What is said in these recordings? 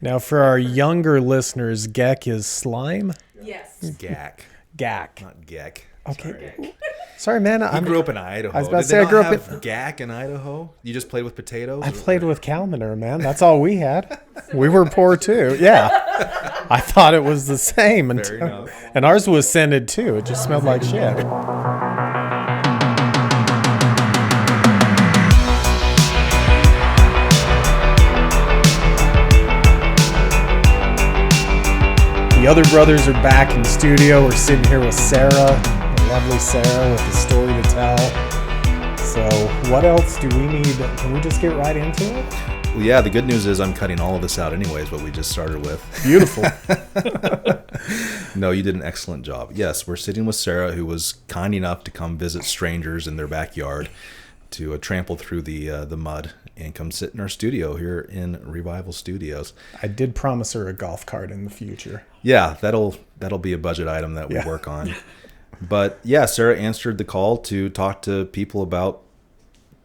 Now, for our younger listeners, geck is slime? Yes. Gack. Gack. Not geck. Okay. Sorry, man. I grew up in Idaho. I was about to Did say, they I grew up not have gack in Idaho? You just played with potatoes? I played with cow manure, man. That's all we had. We were poor, too. Yeah. I thought it was the same. And ours was scented, too. It just smelled like shit. The other brothers are back in studio. We're sitting here with Sarah, the lovely Sarah, with a story to tell. So what else do we need? Can we just get right into it? Well, yeah, the good news is I'm cutting all of this out anyways, what we just started with. Beautiful. No, you did an excellent job. Yes, we're sitting with Sarah, who was kind enough to come visit strangers in their backyard to trample through the mud and come sit in our studio here in Revival Studios. I did promise her a golf cart in the future. Yeah, that'll be a budget item that we work on. But yeah, Sarah answered the call to talk to people about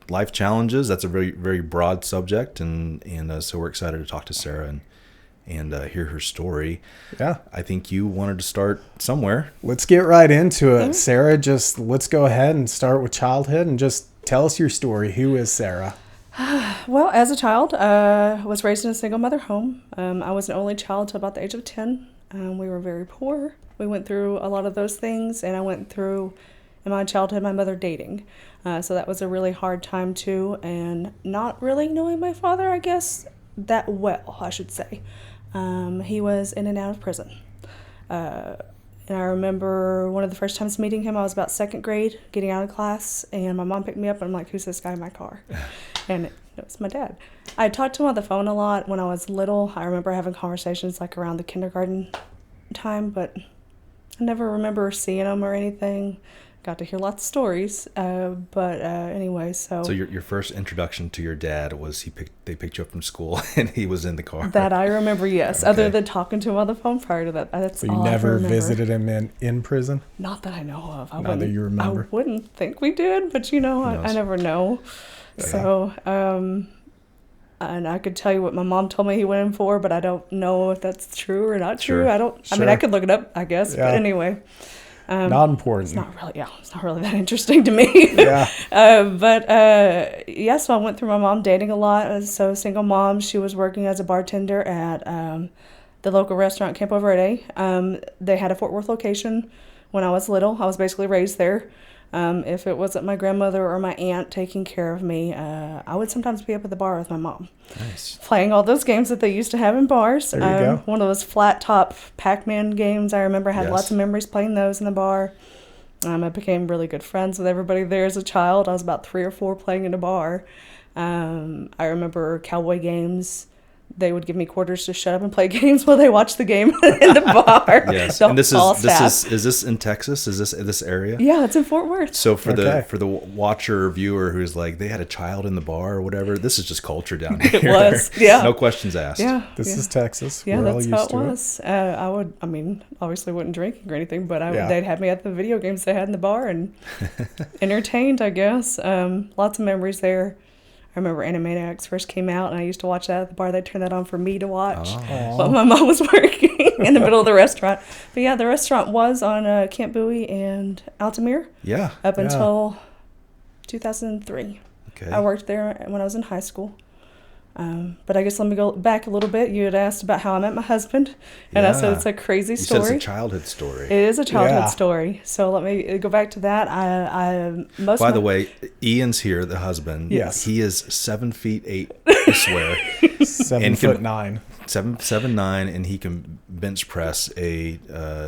life challenges. That's a very, very broad subject, and so we're excited to talk to Sarah and hear her story. Yeah. I think you wanted to start somewhere. Let's get right into it. Sarah, let's go ahead and start with childhood and just tell us your story. Who is Sarah? Well, as a child, I was raised in a single mother home. I was an only child till about the age of 10. We were very poor. We went through a lot of those things, and I went through, in my childhood, my mother dating. So that was a really hard time, too, and not really knowing my father, I guess, that well, I should say. He was in and out of prison. And I remember one of the first times meeting him, I was about second grade, getting out of class, and my mom picked me up, and I'm like, who's this guy in my car? And it was my dad. I talked to him on the phone a lot when I was little. I remember having conversations like around the kindergarten time, but I never remember seeing him or anything. Got to hear lots of stories, but anyway, so your first introduction to your dad was they picked you up from school and he was in the car. That I remember, yes. Okay. Other than talking to him on the phone prior to that, that's all I remember. So you never visited him in prison? Not that I know of. Not that you remember. I wouldn't think we did, but I never know. Okay. So, and I could tell you what my mom told me he went in for, but I don't know if that's true or not true. Sure. I mean, I could look it up, I guess, but anyway. Not important. It's not really that interesting to me. Yeah. So I went through my mom dating a lot. So single mom, she was working as a bartender at the local restaurant Camp Over at A. They had a Fort Worth location when I was little. I was basically raised there. If it wasn't my grandmother or my aunt taking care of me, I would sometimes be up at the bar with my mom. Nice. Playing all those games that they used to have in bars. There you go. One of those flat top Pac-Man games. I remember I had lots of memories playing those in the bar. I became really good friends with everybody there as a child. I was about 3 or 4 playing in a bar. I remember cowboy games. They would give me quarters to shut up and play games while they watched the game in the bar. Yes, and this is in Texas? Is this area? Yeah, it's in Fort Worth. So for the watcher or viewer who's like, they had a child in the bar or whatever, this is just culture down here. It was, yeah. No questions asked. Yeah, this is Texas. Yeah, We're that's all how used it was. Obviously wouldn't drink or anything, but they'd have me at the video games they had in the bar and entertained, I guess. Lots of memories there. I remember Animaniacs first came out, and I used to watch that at the bar. They turned that on for me to watch while my mom was working in the middle of the restaurant. But yeah, the restaurant was on Camp Bowie and Altamere. Yeah. Up until 2003. Okay. I worked there when I was in high school. But I guess let me go back a little bit. You had asked about how I met my husband, and I said it's a crazy story. You said it's a childhood story. It is a childhood story. So let me go back to that. By the way, Ian's here, the husband. Yes. He is 7'8", I swear. 7'9". 7'9", and he can bench press a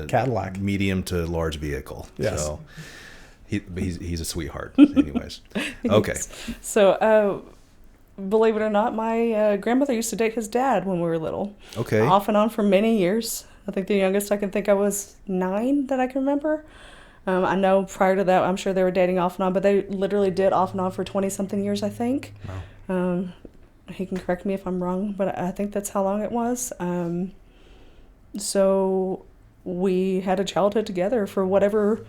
Cadillac, medium to large vehicle. Yes. So he's a sweetheart. Anyways. Okay. So. Believe it or not, my grandmother used to date his dad when we were little. Okay. Off and on for many years. I think the youngest I can think I was 9 that I can remember. I know prior to that, I'm sure they were dating off and on, but they literally did off and on for 20-something years, I think. Wow. He can correct me if I'm wrong, but I think that's how long it was. So we had a childhood together for whatever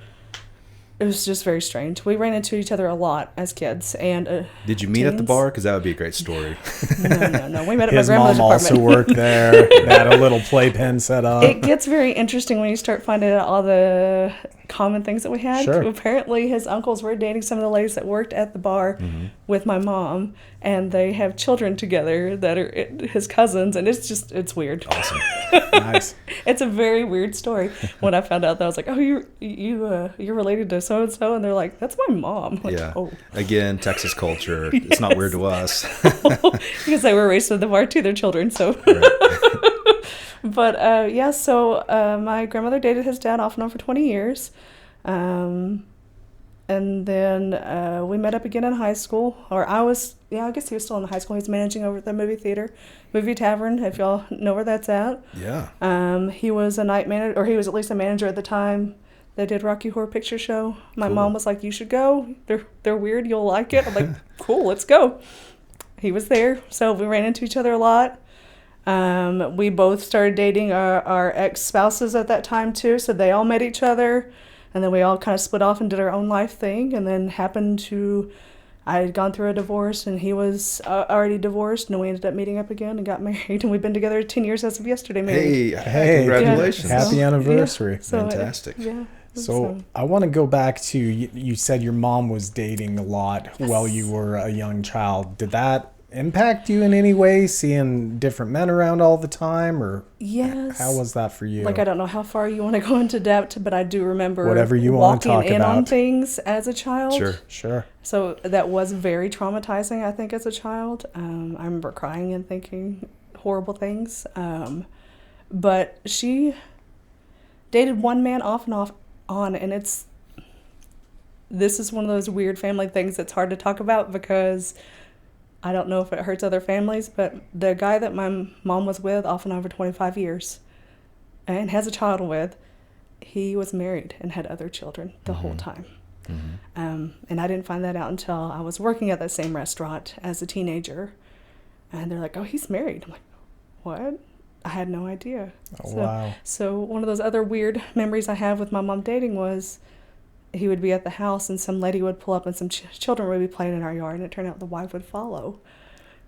it was just very strange. We ran into each other a lot as kids. And did you meet at the teens. bar? Because that would be a great story. No. We met at His my grandmother's mom apartment. also worked there. They had a little playpen set up. It gets very interesting when you start finding out all the common things that we had. Sure. Apparently, his uncles were dating some of the ladies that worked at the bar with my mom, and they have children together that are his cousins, and it's weird. Awesome. Nice. It's a very weird story. When I found out that, I was like, "Oh, you're related to so and so," and they're like, "That's my mom." I'm like, Yeah. Oh, Again, Texas culture. It's not weird to us. because they were raised with the bar too, their children. So, but so my grandmother dated his dad off and on for 20 years. And then we met up again in high school. Or I guess he was still in high school. He was managing over at the movie tavern, if y'all know where that's at. Yeah. He was a night manager, or he was at least a manager at the time. They did Rocky Horror Picture Show. My Cool. mom was like, "You should go. They're weird. You'll like it." I'm like, "Cool, let's go." He was there, so we ran into each other a lot. We both started dating our ex-spouses at that time too, so they all met each other, and then we all kind of split off and did our own life thing. And then I had gone through a divorce, and he was already divorced, and we ended up meeting up again and got married, and we've been together 10 years as of yesterday. Married. Hey, congratulations. Happy So, anniversary. Yeah. So, Fantastic. Yeah. So I want to go back to, you said your mom was dating a lot while you were a young child. Did that impact you in any way, seeing different men around all the time, or Yes. how was that for you? Like, I don't know how far you want to go into depth, but I do remember Whatever you want to walking talk in on about. things as a child. Sure. So that was very traumatizing, I think, as a child. I remember crying and thinking horrible things. But she dated one man off and on, and this is one of those weird family things that's hard to talk about, because I don't know if it hurts other families, but the guy that my mom was with off and on for 25 years and has a child with, he was married and had other children the whole time. And I didn't find that out until I was working at that same restaurant as a teenager. And they're like, "Oh, he's married." I'm like, "What?" I had no idea. Oh, wow. So one of those other weird memories I have with my mom dating was he would be at the house and some lady would pull up and some children would be playing in our yard, and it turned out the wife would follow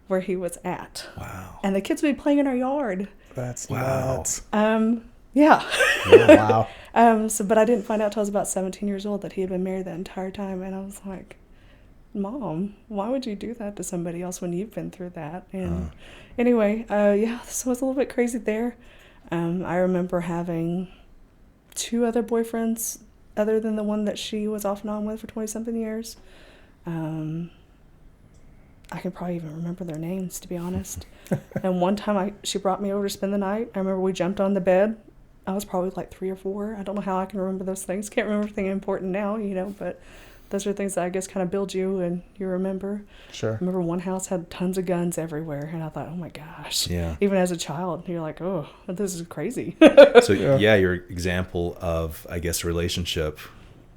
where he was at. Wow. And the kids would be playing in our yard. That's Wow. nuts. Yeah. Wow. But I didn't find out till I was about 17 years old that he had been married that entire time, and I was like, "Mom, why would you do that to somebody else when you've been through that?" And anyway, so it was a little bit crazy there. I remember having 2 other boyfriends other than the one that she was off and on with for 20-something years. I can probably even remember their names, to be honest. And one time she brought me over to spend the night. I remember we jumped on the bed. I was probably like 3 or 4. I don't know how I can remember those things. Can't remember anything important now, but those are things that I guess kind of build you and you remember. Sure. I remember one house had tons of guns everywhere, and I thought, "Oh my gosh." Yeah. Even as a child, you're like, "Oh, this is crazy." So yeah, your example of, I guess, a relationship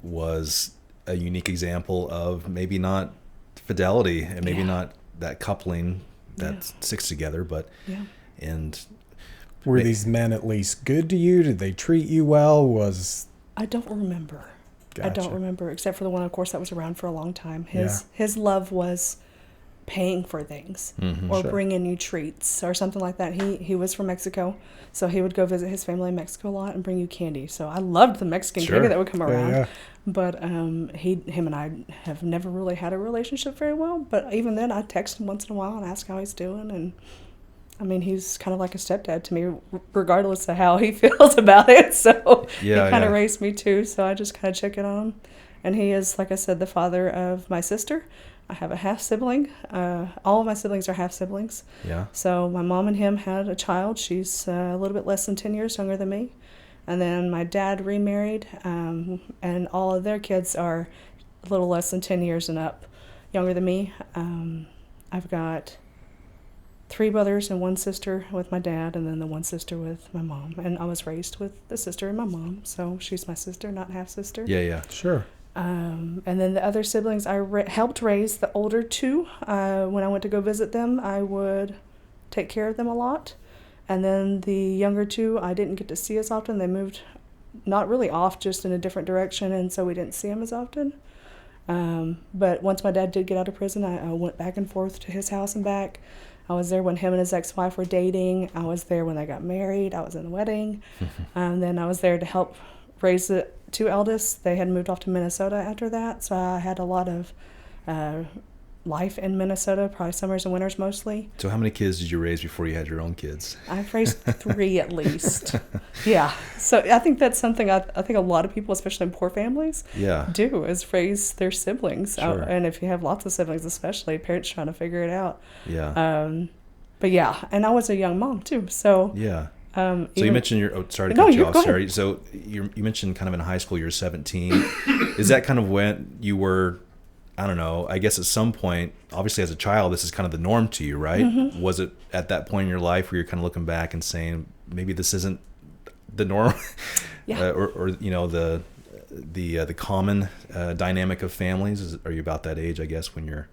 was a unique example of maybe not fidelity and maybe not that coupling that sticks together, but and Were these men at least good to you? Did they treat you well? I don't remember. Gotcha. I don't remember, except for the one, of course, that was around for a long time. His love was paying for things or bringing you treats or something like that. He was from Mexico, so he would go visit his family in Mexico a lot and bring you candy. So I loved the Mexican candy that would come around. Yeah. But him and I have never really had a relationship very well. But even then, I text him once in a while and ask how he's doing. And I mean, he's kind of like a stepdad to me, regardless of how he feels about it. So he kind of raised me too. So I just kind of check in on him. And he is, like I said, the father of my sister. I have a half sibling. All of my siblings are half siblings. Yeah. So my mom and him had a child. She's a little bit less than 10 years younger than me. And then my dad remarried, and all of their kids are a little less than 10 years and up, younger than me. I've got 3 brothers and 1 sister with my dad, and then the 1 sister with my mom. And I was raised with the sister and my mom, so she's my sister, not half-sister. Yeah. Sure. And then the other siblings, I helped raise the older 2. When I went to go visit them, I would take care of them a lot. And then the younger 2, I didn't get to see as often. They moved not really off, just in a different direction, and so we didn't see him as often. But once my dad did get out of prison, I went back and forth to his house and back. I was there when him and his ex-wife were dating. I was there when they got married. I was in the wedding. Then I was there to help raise the two eldest. They had moved off to Minnesota after that, so I had a lot of life in Minnesota, probably summers and winters mostly. So how many kids did you raise before you had your own kids? I've raised 3 at least. Yeah. So I think that's something I think a lot of people, especially in poor families, do, is raise their siblings. Sure. And if you have lots of siblings, especially, parents trying to figure it out. Yeah. But yeah, and I was a young mom too. So yeah. So you mentioned sorry to cut you off, Sarah. So you mentioned kind of in high school you're 17. Is that kind of when you were, I don't know, I guess at some point, obviously as a child, this is kind of the norm to you, right? Mm-hmm. Was it at that point in your life where you're kind of looking back and saying, maybe this isn't the norm? Yeah. Or you know, the common dynamic of families? Are you about that age, I guess, when you're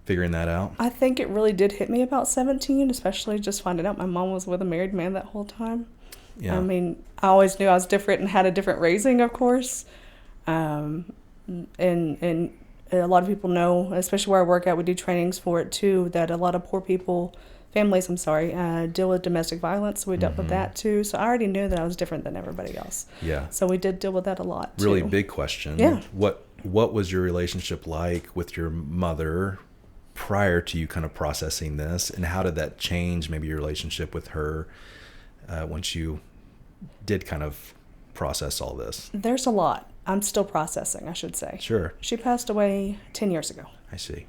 figuring that out? I think it really did hit me about 17, especially just finding out my mom was with a married man that whole time. Yeah. I mean, I always knew I was different and had a different raising, of course. And a lot of people know, especially where I work at, we do trainings for it too, that a lot of poor people, families, deal with domestic violence. So we dealt with that too. So I already knew that I was different than everybody else. Yeah. So we did deal with that a lot too. Really big question. Yeah. What was your relationship like with your mother prior to you kind of processing this, and how did that change maybe your relationship with her once you did kind of process all this? There's a lot. I'm still processing, I should say. Sure. She passed away 10 years ago. I see.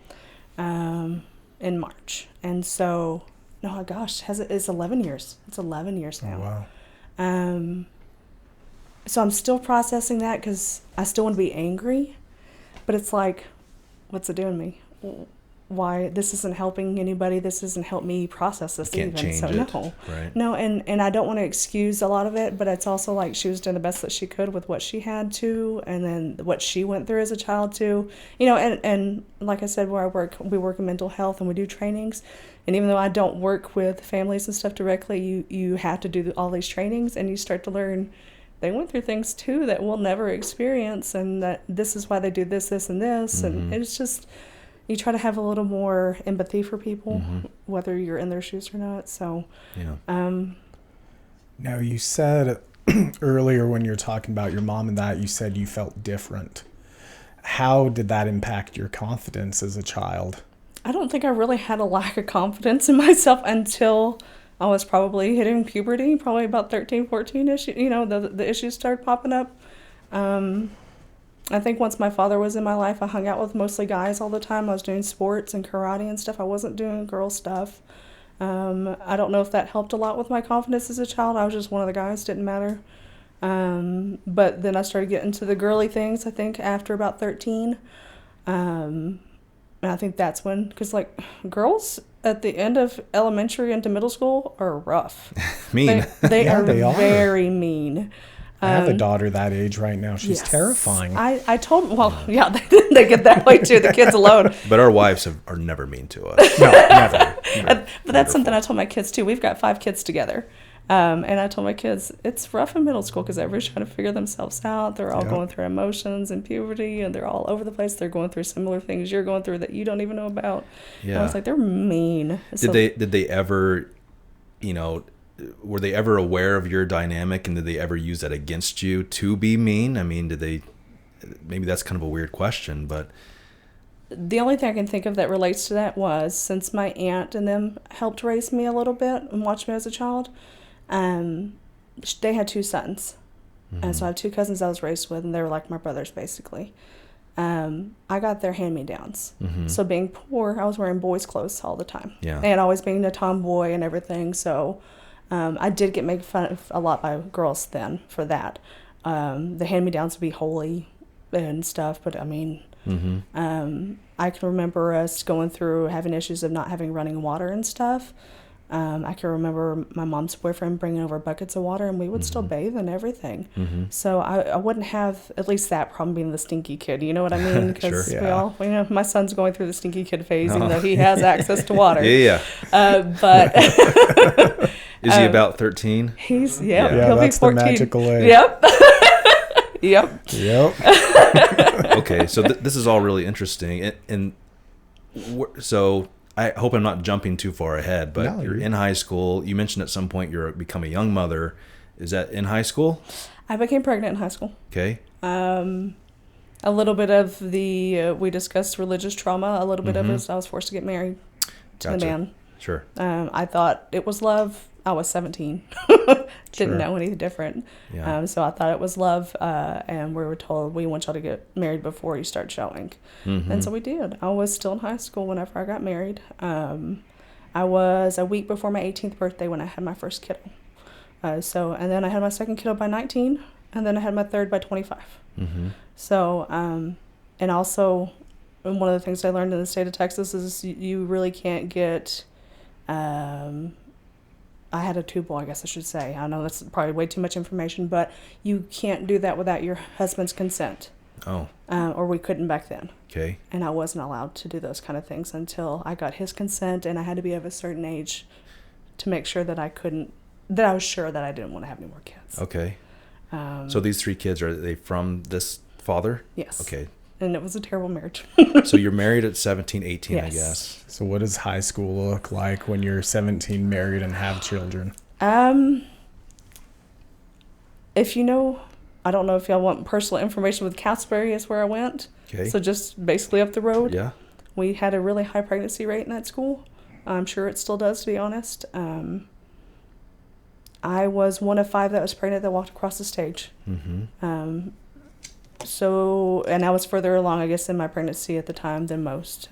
In March. And so, no, gosh, it's 11 years. It's 11 years now. Oh, wow. So I'm still processing that because I still want to be angry, but it's like, what's it doing me? Why this isn't helping anybody? This doesn't help me process this can't even. Change so it. No, right. No, and I don't want to excuse a lot of it, but it's also like she was doing the best that she could with what she had to, and then what she went through as a child too. You know, and like I said, where I work, we work in mental health and we do trainings. And even though I don't work with families and stuff directly, you have to do all these trainings, and you start to learn they went through things too that we'll never experience, and that this is why they do this, and this, and it's just. You try to have a little more empathy for people, whether you're in their shoes or not. So, yeah. Now, you said earlier when you were talking about your mom and that, you said you felt different. How did that impact your confidence as a child? I don't think I really had a lack of confidence in myself until I was probably hitting puberty, probably about 13, 14-ish. You know, the issues started popping up. I think once my father was in my life, I hung out with mostly guys all the time. I was doing sports and karate and stuff. I wasn't doing girl stuff. I don't know if that helped a lot with my confidence as a child. I was just one of the guys, didn't matter. But then I started getting to the girly things, I think, after about 13. And I think that's when, because like girls at the end of elementary into middle school are rough. Mean. They are very mean. I have a daughter that age right now. She's terrifying. I told them, well, yeah, they get that way too, the kids alone. But our wives are never mean to us. No, never. But that's something I told my kids too. We've got 5 kids together. And I told my kids, it's rough in middle school because everybody's trying to figure themselves out. They're all going through emotions and puberty, and they're all over the place. They're going through similar things you're going through that you don't even know about. Yeah. And I was like, they're mean. Did they ever, were they ever aware of your dynamic, and did they ever use that against you to be mean? I mean, maybe that's kind of a weird question, but. The only thing I can think of that relates to that was, since my aunt and them helped raise me a little bit and watch me as a child, they had 2 sons. And so I have 2 cousins I was raised with, and they were like my brothers, basically. I got their hand-me-downs. So being poor, I was wearing boys' clothes all the time. Yeah. And always being a tomboy and everything, so... I did get made fun of a lot by girls then for that. The hand-me-downs would be holy and stuff, but I mean, I can remember us going through having issues of not having running water and stuff. I can remember my mom's boyfriend bringing over buckets of water, and we would still bathe and everything. So I wouldn't have at least that problem being the stinky kid. You know what I mean? Because Sure. we know my son's going through the stinky kid phase, even though he has access to water. But. Is he about 13? He'll be 14. That's the magical age. Yep. Yep. Okay, so this is all really interesting, so I hope I'm not jumping too far ahead, but No, you're in high school. You mentioned at some point you're become a young mother. Is that in high school? I became pregnant in high school. Okay. A little bit of we discussed religious trauma. A little bit of it is I was forced to get married to the man. Sure. I thought it was love. I was 17. Didn't know any different. Yeah. So I thought it was love. And we were told, we want y'all to get married before you start showing. And so we did. I was still in high school whenever I got married. I was a week before my 18th birthday when I had my first kiddo. And then I had my second kiddo by 19. And then I had my third by 25. So, and also, one of the things I learned in the state of Texas is you really can't get, I had a tubal, I guess I should say. I know that's probably way too much information, but you can't do that without your husband's consent. Oh. Or we couldn't back then. Okay. And I wasn't allowed to do those kind of things until I got his consent, and I had to be of a certain age to make sure that I was sure that I didn't want to have any more kids. Okay. So these 3 kids, are they from this father? Yes. Okay. And it was a terrible marriage. So you're married at 17, 18, Yes. I guess. So what does high school look like when you're 17, married, and have children? If you know, I don't know if y'all want personal information with Casper is where I went. Okay. So just basically up the road. Yeah. We had a really high pregnancy rate in that school. I'm sure it still does, to be honest. I was one of 5 that was pregnant that walked across the stage. And I was further along, I guess, in my pregnancy at the time than most.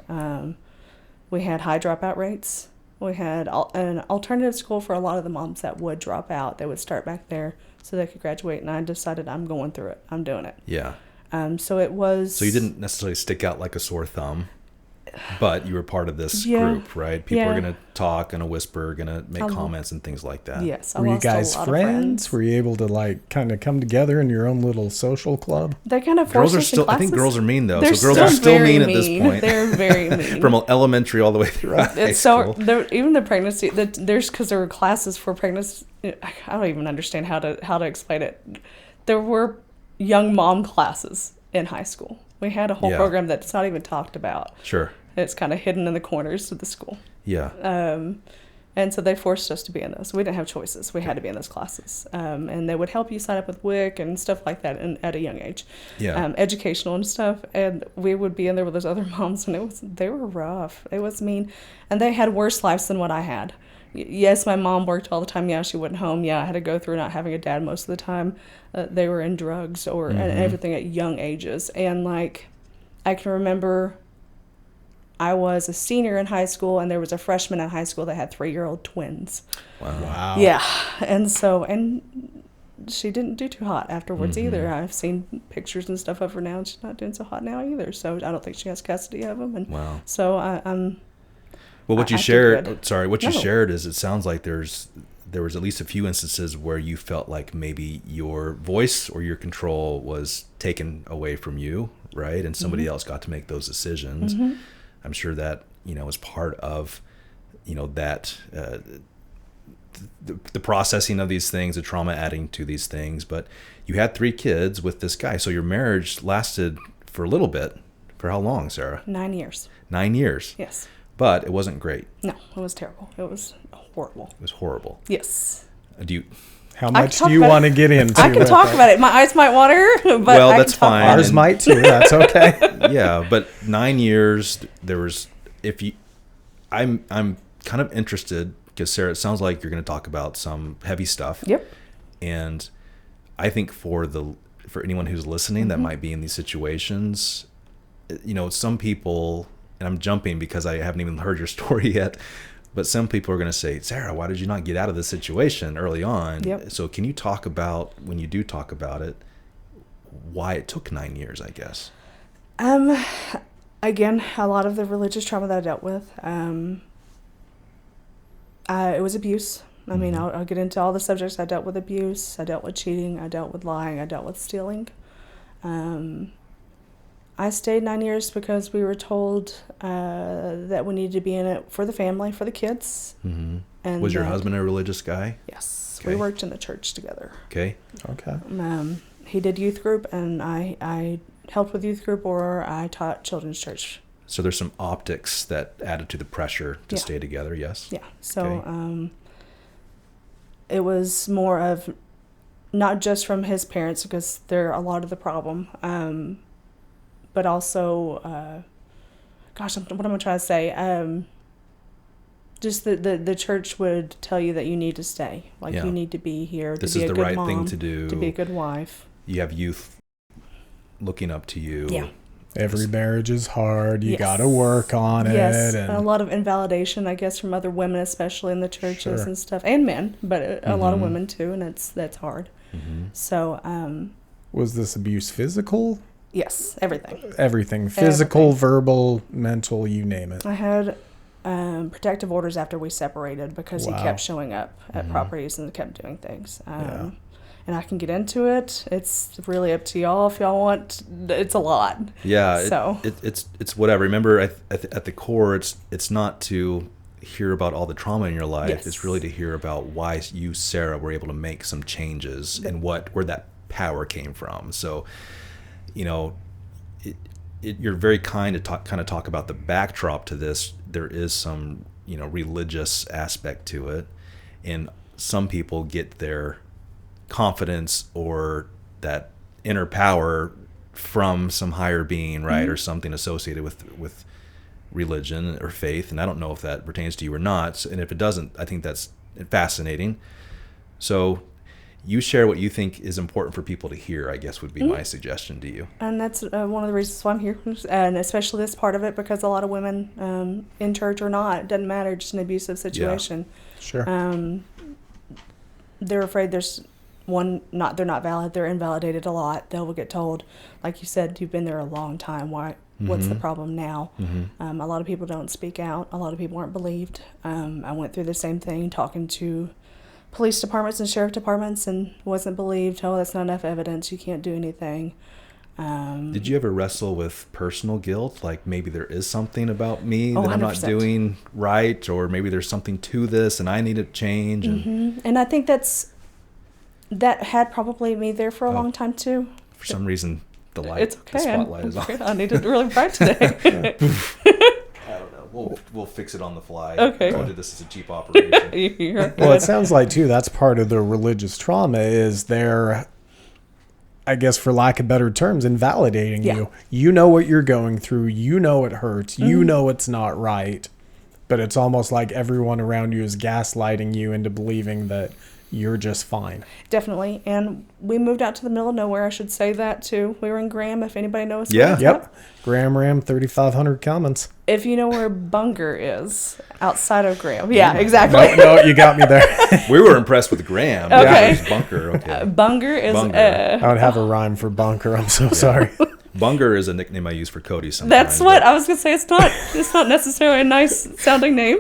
We had high dropout rates. We had an alternative school for a lot of the moms that would drop out. They would start back there so they could graduate, and I decided I'm going through it. I'm doing it. Yeah. So it was... So you didn't necessarily stick out like a sore thumb, but you were part of this group, right? People are going to talk, going to whisper, going to make comments and things like that. Yes. Were you guys friends? Were you able to like kind of come together in your own little social club? They kind of forced us in classes. I think girls are mean though. They're so girls are still mean at this point. They're very mean. From elementary all the way through high school. Even the pregnancy, because there were classes for pregnancy. I don't even understand how to explain it. There were young mom classes in high school. We had a whole program that's not even talked about. Sure. It's kind of hidden in the corners of the school. Yeah. And so they forced us to be in those. We didn't have choices. We had to be in those classes. And they would help you sign up with WIC and stuff like that at a young age. Yeah. Educational and stuff. And we would be in there with those other moms, and they were rough. It was mean. And they had worse lives than what I had. Yes, my mom worked all the time. Yeah, she went home. Yeah, I had to go through not having a dad most of the time. They were in drugs and everything at young ages. And, like, I can remember... I was a senior in high school, and there was a freshman in high school that had 3-year-old twins. Wow. Yeah. And she didn't do too hot afterwards either. I've seen pictures and stuff of her now, and she's not doing so hot now either. So I don't think she has custody of them. And wow. So well, what you shared, shared is it sounds like there was at least a few instances where you felt like maybe your voice or your control was taken away from you, right? And somebody else got to make those decisions. I'm sure that, was part of, that the processing of these things, the trauma adding to these things. But you had 3 kids with this guy. So your marriage lasted for a little bit. For how long, Sarah? 9 years. 9 years. Yes. But it wasn't great. No, it was terrible. It was horrible. It was horrible. Yes. How much do you want to get into? I can talk about it. My eyes might water, but well, that's fine. Ours might too. That's okay. Yeah, but 9 years. There was. I'm kind of interested because Sarah, it sounds like you're going to talk about some heavy stuff. Yep. And I think for anyone who's listening that might be in these situations, some people, and I'm jumping because I haven't even heard your story yet. But some people are going to say, Sarah, why did you not get out of this situation early on? Yep. So can you talk about, when you do talk about it, why it took 9 years, I guess? Again, a lot of the religious trauma that I dealt with, it was abuse. I mean, I'll get into all the subjects. I dealt with abuse. I dealt with cheating. I dealt with lying. I dealt with stealing. I stayed 9 years because we were told that we needed to be in it for the family, for the kids. And was your husband a religious guy? Yes. Okay. We worked in the church together. Okay. Okay. he did youth group, and I helped with youth group, or I taught children's church. So there's some optics that added to the pressure to Yeah. stay together. Yes. Yeah. So Okay. it was more of not just from his parents, because they're a lot of the problem, but also, what am I trying to say? Just the church would tell you that you need to stay, like Yeah. you need to be here. This to be is a the good right mom, thing to do. to be a good wife. You have youth looking up to you. Yeah. Every marriage is hard. You Yes. got to work on it. Yes, And a lot of invalidation, I guess, from other women, especially in the churches Sure. and stuff, and men, but a lot of Mhm. women too, and that's hard. Mm-hmm. So, was this abuse physical? yes, everything. Everything. Physical, verbal, mental, you name it. I had protective orders after we separated because he Wow. kept showing up at Mhm. properties and kept doing things. Yeah. And I can get into it. It's really up to y'all if y'all want. It's a lot. Yeah. So- It's whatever. Remember, at the core, it's not to hear about all the trauma in your life. Yes. It's really to hear about why you, Sarah, were able to make some changes and where that power came from. So, you're very kind to kind of talk about the backdrop to this. There is some, religious aspect to it, and some people get their confidence or that inner power from some higher being, right? Mm-hmm. Or something associated with religion or faith. And I don't know if that pertains to you or not. And if it doesn't, I think that's fascinating. So you share what you think is important for people to hear, I guess would be my suggestion to you. And that's one of the reasons why I'm here, and especially this part of it, because a lot of women in church or not, it doesn't matter, just an abusive situation. Sure. They're afraid they're not valid, they're invalidated a lot. They will get told, like you said, you've been there a long time, what's the problem now? Mm-hmm. A lot of people don't speak out, a lot of people aren't believed. I went through the same thing, talking to police departments and sheriff departments, and wasn't believed. Oh, that's not enough evidence, you can't do anything. Did you ever wrestle with personal guilt? Like maybe there is something about me that I'm not 100%. doing right, or maybe there's something to this and I need to change. And And I think that had probably me there for a long time too. for some reason, the It's okay. the spotlight is on. I need it really bright today. I don't know. We'll fix it on the fly. Okay. We'll do this as a cheap operation. You're Well, it good. sounds like, too, that's part of the religious trauma is they're, I guess, for lack of better terms, invalidating Yeah. you. You know what you're going through. You know it hurts. You know it's not right. But it's almost like everyone around you is gaslighting you into believing that you're just fine. Definitely. And we moved out to the middle of nowhere. I should say that too. We were in Graham, if anybody knows. Yeah. Graham. Yep. Graham Ram, 3,500 Commons. If you know where Bunger is, outside of Graham. Yeah, exactly. No, you got me there. We were impressed with Graham. Okay. It was Bunker. Okay. Bunger is Bunger. I would have a rhyme for bunker. I'm so sorry. Bunger is a nickname I use for Cody sometimes. that's what but- I was gonna say. It's not necessarily a nice sounding name.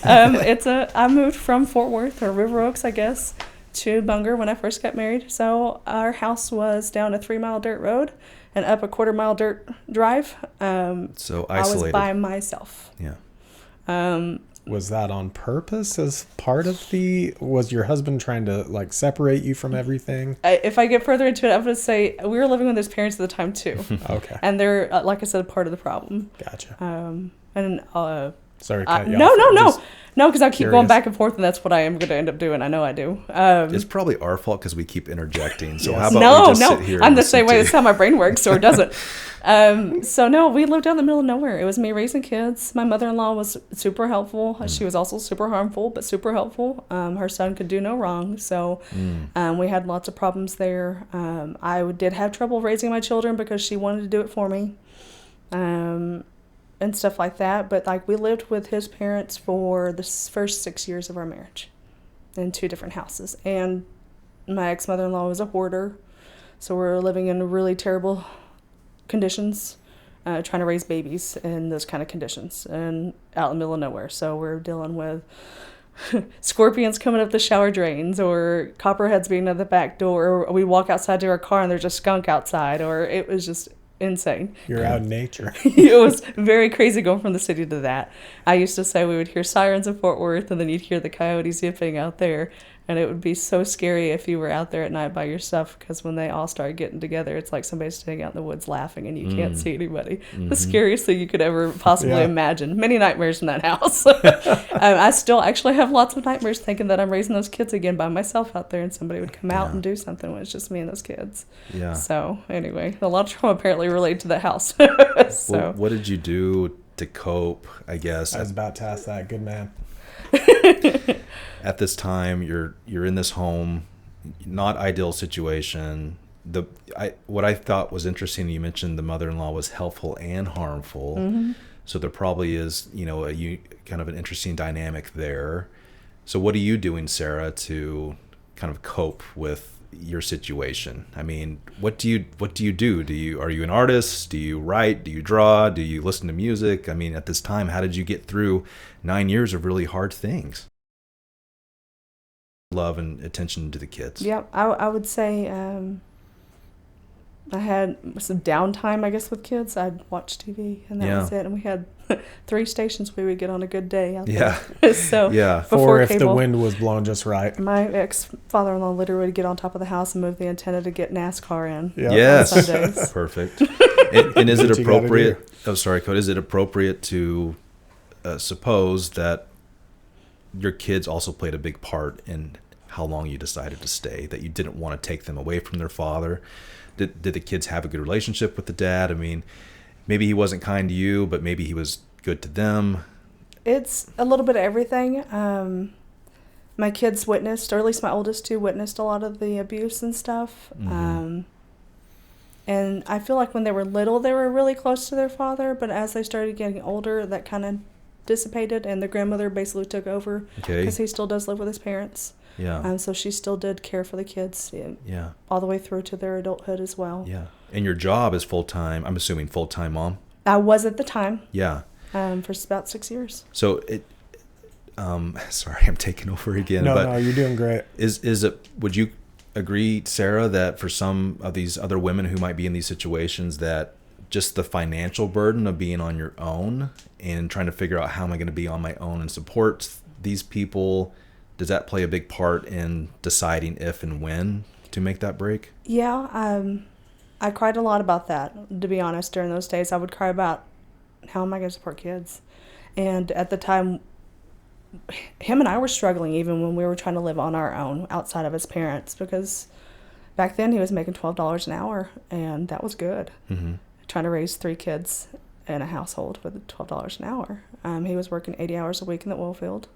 I moved from Fort Worth or River Oaks, I guess, to Bunger when I first got married. So our house was down a 3-mile dirt road and up a 1/4-mile dirt drive. So I was isolated. by myself. Yeah. Was that on purpose as part of was your husband trying to like separate you from everything? If I get further into it, I'm going to say we were living with his parents at the time too. Okay. And they're, like I said, part of the problem. Gotcha. Sorry to cut you No, off. no, no. Just- No, because I keep going curious. back and forth, and that's what I am going to end up doing. I know I do. It's probably our fault because we keep interjecting. So how about No, we just no. sit here I'm and the listen same way. to That's how my brain works, or does it? So, no, we lived out in the middle of nowhere. It was me raising kids. My mother-in-law was super helpful. She was also super harmful, but super helpful. Her son could do no wrong. So we had lots of problems there. I did have trouble raising my children because she wanted to do it for me. And stuff like that. But, like, we lived with his parents for the first 6 years of our marriage in 2 different houses. And my ex-mother-in-law was a hoarder. So we're living in really terrible conditions, trying to raise babies in those kind of conditions and out in the middle of nowhere. So we're dealing with scorpions coming up the shower drains, or copperheads being at the back door, or we walk outside to our car and there's a skunk outside, or it was just insane. You're out in nature. It was very crazy going from the city to that. I used to say we would hear sirens in Fort Worth, and then you'd hear the coyotes yipping out there. And it would be so scary if you were out there at night by yourself, because when they all start getting together, it's like somebody's standing out in the woods laughing and you can't see anybody. The scariest thing you could ever possibly imagine. Many nightmares in that house. I still actually have lots of nightmares thinking that I'm raising those kids again by myself out there, and somebody would come out and do something when it's just me and those kids. Yeah. So anyway, a lot of trauma apparently related to the house. So well, what did you do to cope, I guess? I was about to ask that. Good man. At this time, you're in this home, not ideal situation. What I thought was interesting, you mentioned the mother-in-law was helpful and harmful. So there probably is, kind of an interesting dynamic there. So what are you doing, Sarah, to kind of cope with your situation? I mean, what do you do? Are you an artist? Do you write? Do you draw? Do you listen to music? I mean, at this time, how did you get through 9 years of really hard things? Love and attention to the kids. Yeah, I would say I had some downtime, I guess, with kids. I'd watch TV, and that was it. And we had 3 stations we would get on a good day out there. So or if the wind was blowing just right. My ex-father-in-law literally would get on top of the house and move the antenna to get NASCAR in. Yes, on Sundays. Perfect. And is it appropriate? Oh, sorry, Cody. Is it appropriate to suppose that your kids also played a big part in how long you decided to stay, that you didn't want to take them away from their father? Did the kids have a good relationship with the dad? I mean, maybe he wasn't kind to you, but maybe he was good to them. It's a little bit of everything. My kids witnessed, or at least my oldest two witnessed, a lot of the abuse and stuff. And I feel like when they were little, they were really close to their father, but as they started getting older, that kind of dissipated, and the grandmother basically took over because he still does live with his parents. Yeah. So she still did care for the kids. Yeah. All the way through to their adulthood as well. Yeah. And your job is full-time, I'm assuming full-time mom? I was at the time. Yeah. For about 6 years. So sorry, I'm taking over again. No, you're doing great. Would you agree, Sarah, that for some of these other women who might be in these situations, that just the financial burden of being on your own and trying to figure out how am I going to be on my own and support these people, does that play a big part in deciding if and when to make that break? Yeah, I cried a lot about that, to be honest. During those days, I would cry about how am I going to support kids? And at the time, him and I were struggling even when we were trying to live on our own outside of his parents, because back then he was making $12 an hour, and that was good. Trying to raise 3 kids in a household with $12 an hour. He was working 80 hours a week in the oil field.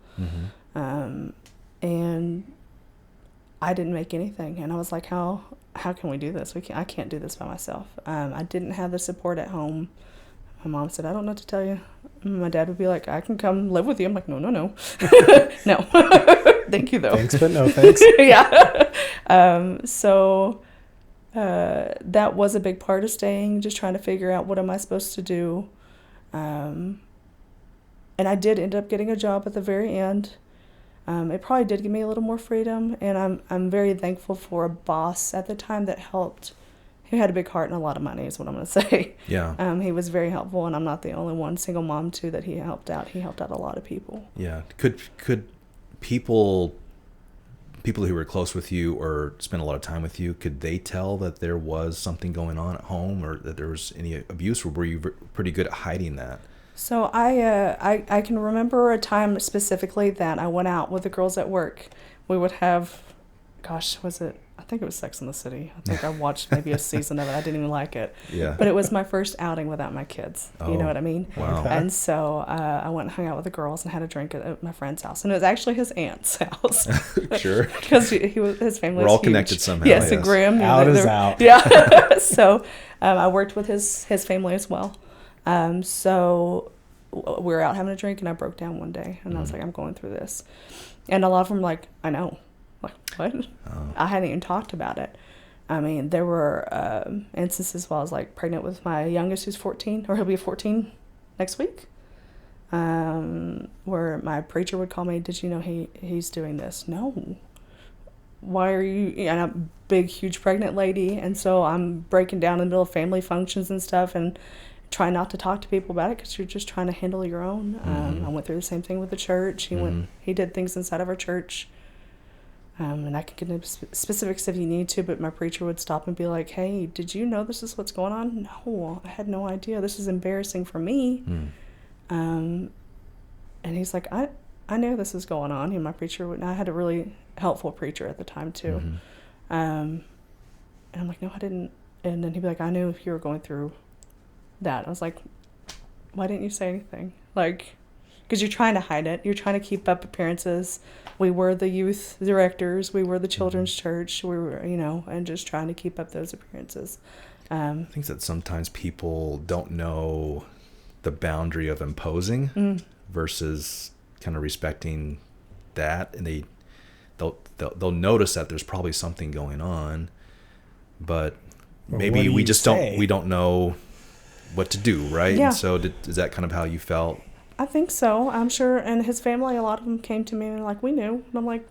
And I didn't make anything. And I was like, how can we do this? I can't do this by myself. I didn't have the support at home. My mom said, I don't know what to tell you. My dad would be like, I can come live with you. I'm like, no. No. Thank you, though. Thanks, but no thanks. Yeah. So that was a big part of staying, just trying to figure out what am I supposed to do. And I did end up getting a job at the very end. It probably did give me a little more freedom, and I'm very thankful for a boss at the time that helped, who had a big heart and a lot of money, is what I'm going to say. Yeah. He was very helpful, and I'm not the only one, single mom too, that he helped out. He helped out a lot of people. Yeah. Could people who were close with you or spent a lot of time with you, could they tell that there was something going on at home, or that there was any abuse, or were you pretty good at hiding that? So I can remember a time specifically that I went out with the girls at work. We would have, I think it was Sex and the City. I think I watched maybe a season of it. I didn't even like it. Yeah. But it was my first outing without my kids. You know what I mean? Wow. And so I went and hung out with the girls and had a drink at my friend's house. And it was actually his aunt's house. Sure. Because his family was We're all huge. Connected somehow. Yes, and Graham. Out is out. Yeah. So I worked with his family as well. So we were out having a drink, and I broke down one day, and I was like, I'm going through this. And a lot of them were like, I know. Like, what? Oh. I hadn't even talked about it. I mean, there were instances while I was like pregnant with my youngest, who's 14, or he'll be 14 next week, where my preacher would call me, did you know he's doing this? No. Why are you? And I'm a big, huge pregnant lady, and so I'm breaking down in the middle of family functions and stuff, and try not to talk to people about it because you're just trying to handle your own. I went through the same thing with the church. He did things inside of our church. And I can get into specifics if you need to, but my preacher would stop and be like, hey, did you know this is what's going on? No, I had no idea. This is embarrassing for me. And he's like, I knew this was going on. And my preacher I had a really helpful preacher at the time too. And I'm like, no, I didn't. And then he'd be like, I knew if you were going through that. I was like, why didn't you say anything? Like, because you're trying to hide it. You're trying to keep up appearances. We were the youth directors. We were the children's church. We were, and just trying to keep up those appearances. I think that sometimes people don't know the boundary of imposing versus kind of respecting that, and they'll notice that there's probably something going on, but maybe we don't know what to do, right? Yeah. And so is that kind of how you felt? I think so. I'm sure. And his family, a lot of them came to me and like, we knew. And I'm like,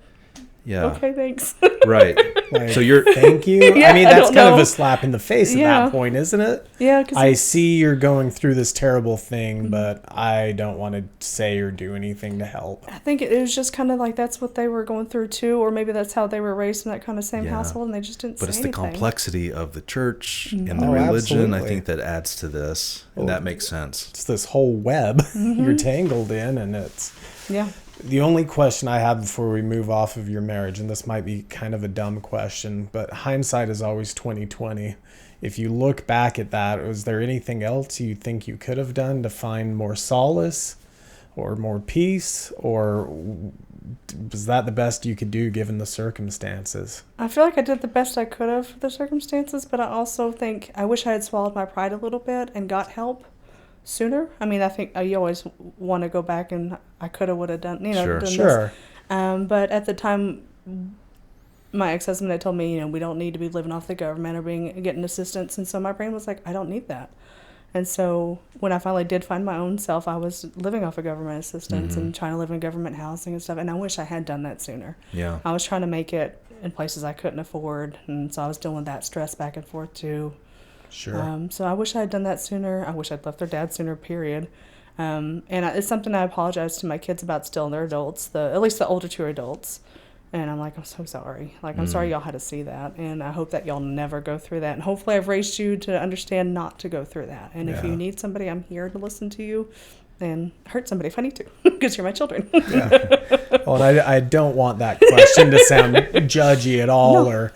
yeah, okay, thanks. Right. Like, so you're thank you. Yeah, I mean, that's I don't kind of know. a slap in the face at that point, isn't it? Yeah. Cause I see you're going through this terrible thing, but I don't want to say or do anything to help. I think it was just kind of like that's what they were going through too, or maybe that's how they were raised in that kind of same household, and they just didn't say anything. But it's the complexity of the church and the Oh, religion, absolutely. I think, that adds to this, and that makes sense. It's this whole web you're tangled in, and it's... Yeah. The only question I have before we move off of your marriage, and this might be kind of a dumb question, but hindsight is always 20/20. If you look back at that, was there anything else you think you could have done to find more solace or more peace, or was that the best you could do given the circumstances? I feel like I did the best I could have for the circumstances, but I also think I wish I had swallowed my pride a little bit and got help sooner. I mean, I think you always want to go back and I could have, would have done, Sure. done Sure. this. But at the time, my ex-husband had told me, we don't need to be living off the government or getting assistance. And so my brain was like, I don't need that. And so when I finally did find my own self, I was living off of government assistance and trying to live in government housing and stuff. And I wish I had done that sooner. Yeah. I was trying to make it in places I couldn't afford. And so I was dealing with that stress back and forth too. Sure. So I wish I had done that sooner. I wish I'd left their dad sooner, period. It's something I apologize to my kids about still. They're adults, at least the older two are adults. And I'm like, I'm so sorry. Like, I'm sorry y'all had to see that. And I hope that y'all never go through that. And hopefully I've raised you to understand not to go through that. And if you need somebody, I'm here to listen to you and hurt somebody if I need to, because you're my children. Well, and I don't want that question to sound judgy at all, or...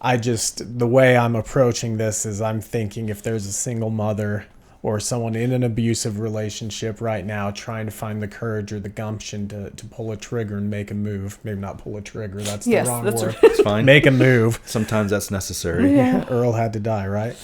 the way I'm approaching this is I'm thinking if there's a single mother or someone in an abusive relationship right now trying to find the courage or the gumption to pull a trigger and make a move. Maybe not pull a trigger, that's the wrong word. Right. It's fine. Make a move. Sometimes that's necessary. Yeah. Earl had to die, right?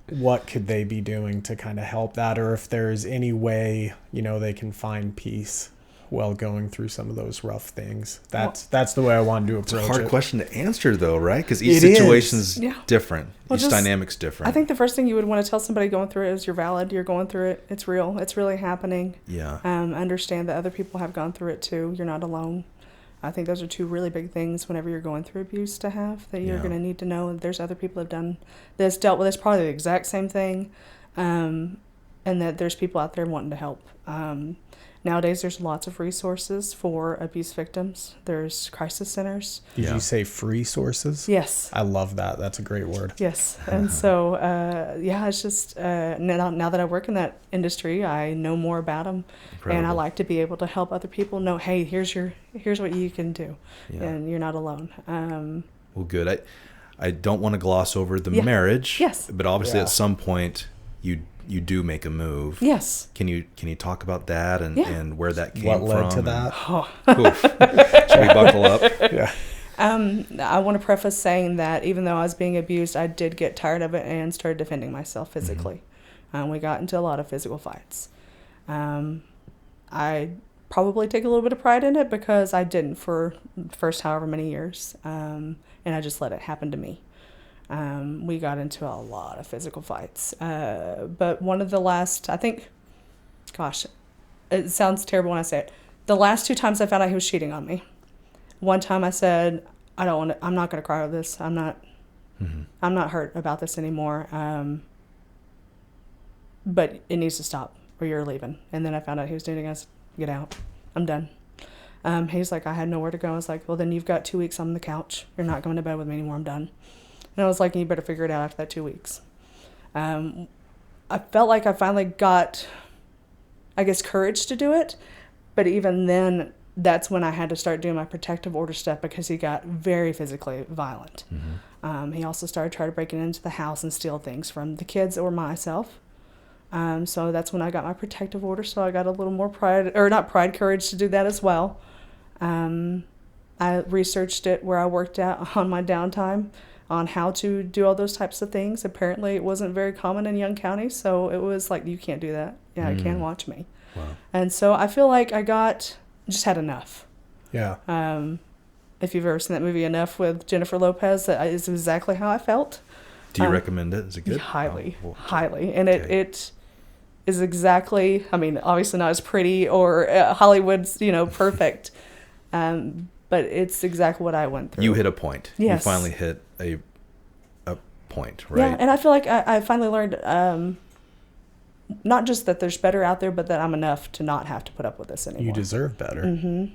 What could they be doing to kind of help that? Or if there's any way, they can find peace while going through some of those rough things. That's the way I wanted to approach it. It's a hard question to answer, though, right? Because each It situation is. is different. Well, Each dynamic's different. I think the first thing you would want to tell somebody going through it is you're valid, you're going through it, it's real, it's really happening. Yeah. Understand that other people have gone through it too, you're not alone. I think those are two really big things whenever you're going through abuse to have, that you're going to need to know that there's other people who have done this, dealt with this, probably the exact same thing, and that there's people out there wanting to help. Nowadays, there's lots of resources for abuse victims. There's crisis centers. Did you say free sources? Yes. I love that. That's a great word. Yes. And so, it's just, now that I work in that industry, I know more about them. Incredible. And I like to be able to help other people know, hey, here's what you can do. Yeah. And you're not alone. Well, good. I don't want to gloss over the marriage. Yes. But obviously at some point you do make a move. Yes. Can you talk about that and where that came from? What led to that? Should we buckle up? Yeah. I want to preface saying that even though I was being abused, I did get tired of it and started defending myself physically. We got into a lot of physical fights. I probably take a little bit of pride in it because I didn't for the first however many years, and I just let it happen to me. We got into a lot of physical fights. But one of the last, I think, gosh, it sounds terrible when I say it. The last 2 times I found out he was cheating on me. One time I said, I'm not going to cry over this. I'm not hurt about this anymore. But it needs to stop or you're leaving. And then I found out he was doing it. I said, get out. I'm done. He's like, I had nowhere to go. I was like, well, then you've got 2 weeks on the couch. You're not going to bed with me anymore. I'm done. And I was like, you better figure it out after that 2 weeks. I felt like I finally got, I guess, courage to do it. But even then, that's when I had to start doing my protective order stuff because he got very physically violent. He also started trying to break into the house and steal things from the kids or myself. So that's when I got my protective order. So I got a little more courage to do that as well. I researched it where I worked at on my downtime on how to do all those types of things. Apparently it wasn't very common in Young County, so it was like, you can't do that. Yeah, you can't watch me. Wow. And so I feel like I just had enough. Yeah. If you've ever seen that movie Enough with Jennifer Lopez, that is exactly how I felt. Do you recommend it? Is it good? Highly, Oh, well, highly. And okay. it is exactly, I mean, obviously not as pretty or Hollywood's, perfect. But it's exactly what I went through. You hit a point. Yes. You finally hit a point, right? Yeah, and I feel like I finally learned not just that there's better out there, but that I'm enough to not have to put up with this anymore. You deserve better.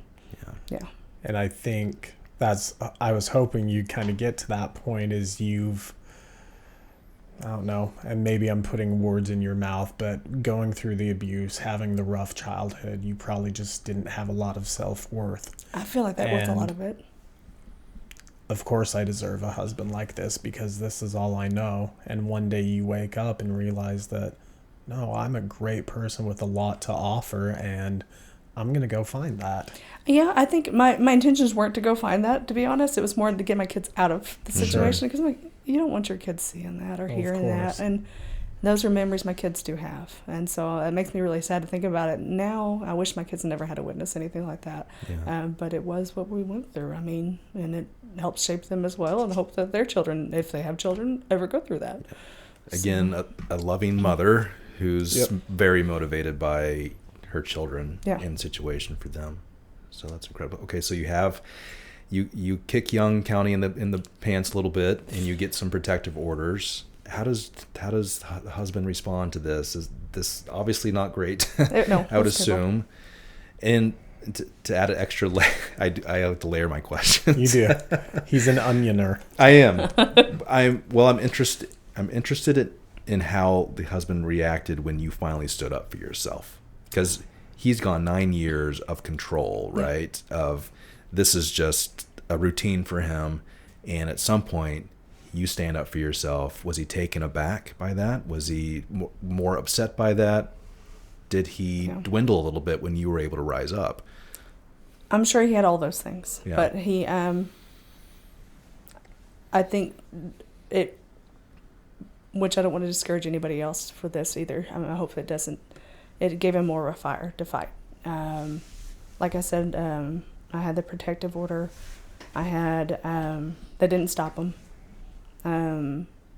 Yeah. And I think I was hoping you'd kind of get to that point is I don't know, and maybe I'm putting words in your mouth, but going through the abuse, having the rough childhood, you probably just didn't have a lot of self-worth. I feel like that was a lot of it. Of course I deserve a husband like this because this is all I know. And one day you wake up and realize that, no, I'm a great person with a lot to offer, and I'm going to go find that. Yeah, I think my intentions weren't to go find that, to be honest. It was more to get my kids out of the situation because you don't want your kids seeing that or hearing that. And those are memories my kids do have. And so it makes me really sad to think about it now. I wish my kids never had to witness anything like that. Yeah. But it was what we went through. I mean, and it helps shape them as well and hope that their children, if they have children, ever go through that. Again, a loving mother who's very motivated by her children and situation for them. So that's incredible. Okay, so you kick Young County in the pants a little bit, and you get some protective orders. How does the husband respond to this? Is this obviously not great? No, I would assume. And to add an extra layer, I like to layer my questions. You do. He's an onioner. I am. I'm interested in how the husband reacted when you finally stood up for yourself, because he's gone 9 years of control, right? Of this is just a routine for him, and at some point you stand up for yourself. Was he taken aback by that? Was he more upset by that? Did he dwindle a little bit when you were able to rise up? I'm sure he had all those things, but he, I think it, which I don't want to discourage anybody else for this either. I hope it doesn't. It gave him more of a fire to fight. Like I said, I had the protective order. I had that didn't stop him.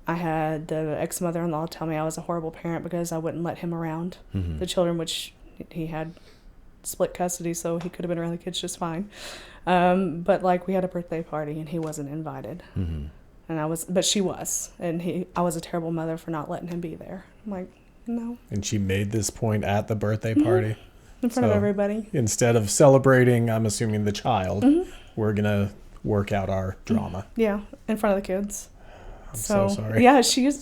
I had the ex-mother-in-law tell me I was a horrible parent because I wouldn't let him around the children, which he had split custody, so he could have been around the kids just fine. But like we had a birthday party and he wasn't invited, and but she was, and I was a terrible mother for not letting him be there. I'm like, no. And she made this point at the birthday party in front of everybody. Instead of celebrating, I'm assuming the child, we're gonna work out our drama. Yeah, in front of the kids. I'm so sorry. Yeah, she's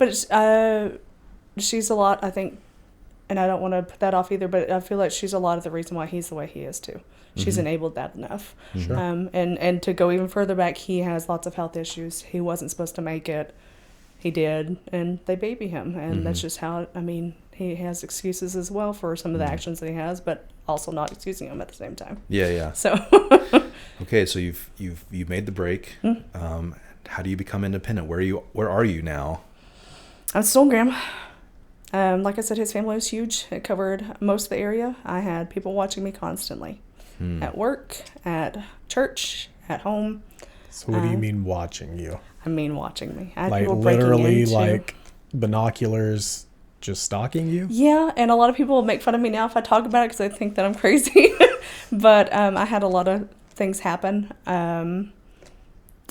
a lot, I think, and I don't want to put that off either, but I feel like she's a lot of the reason why he's the way he is too. She's enabled that enough. Sure. And to go even further back, he has lots of health issues. He wasn't supposed to make it. He did, and they baby him, and that's just how, I mean, he has excuses as well for some of the actions that he has, but also not excusing him at the same time. Yeah. So. Okay, so you've made the break. How do you become independent? Where are you now? I'm still in Graham. Like I said, his family was huge. It covered most of the area. I had people watching me constantly. At work, at church, at home. So what do you mean watching you? I mean watching me. I had like people breaking literally into, like binoculars just stalking you? Yeah, and a lot of people make fun of me now if I talk about it because they think that I'm crazy. But I had a lot of things happen. I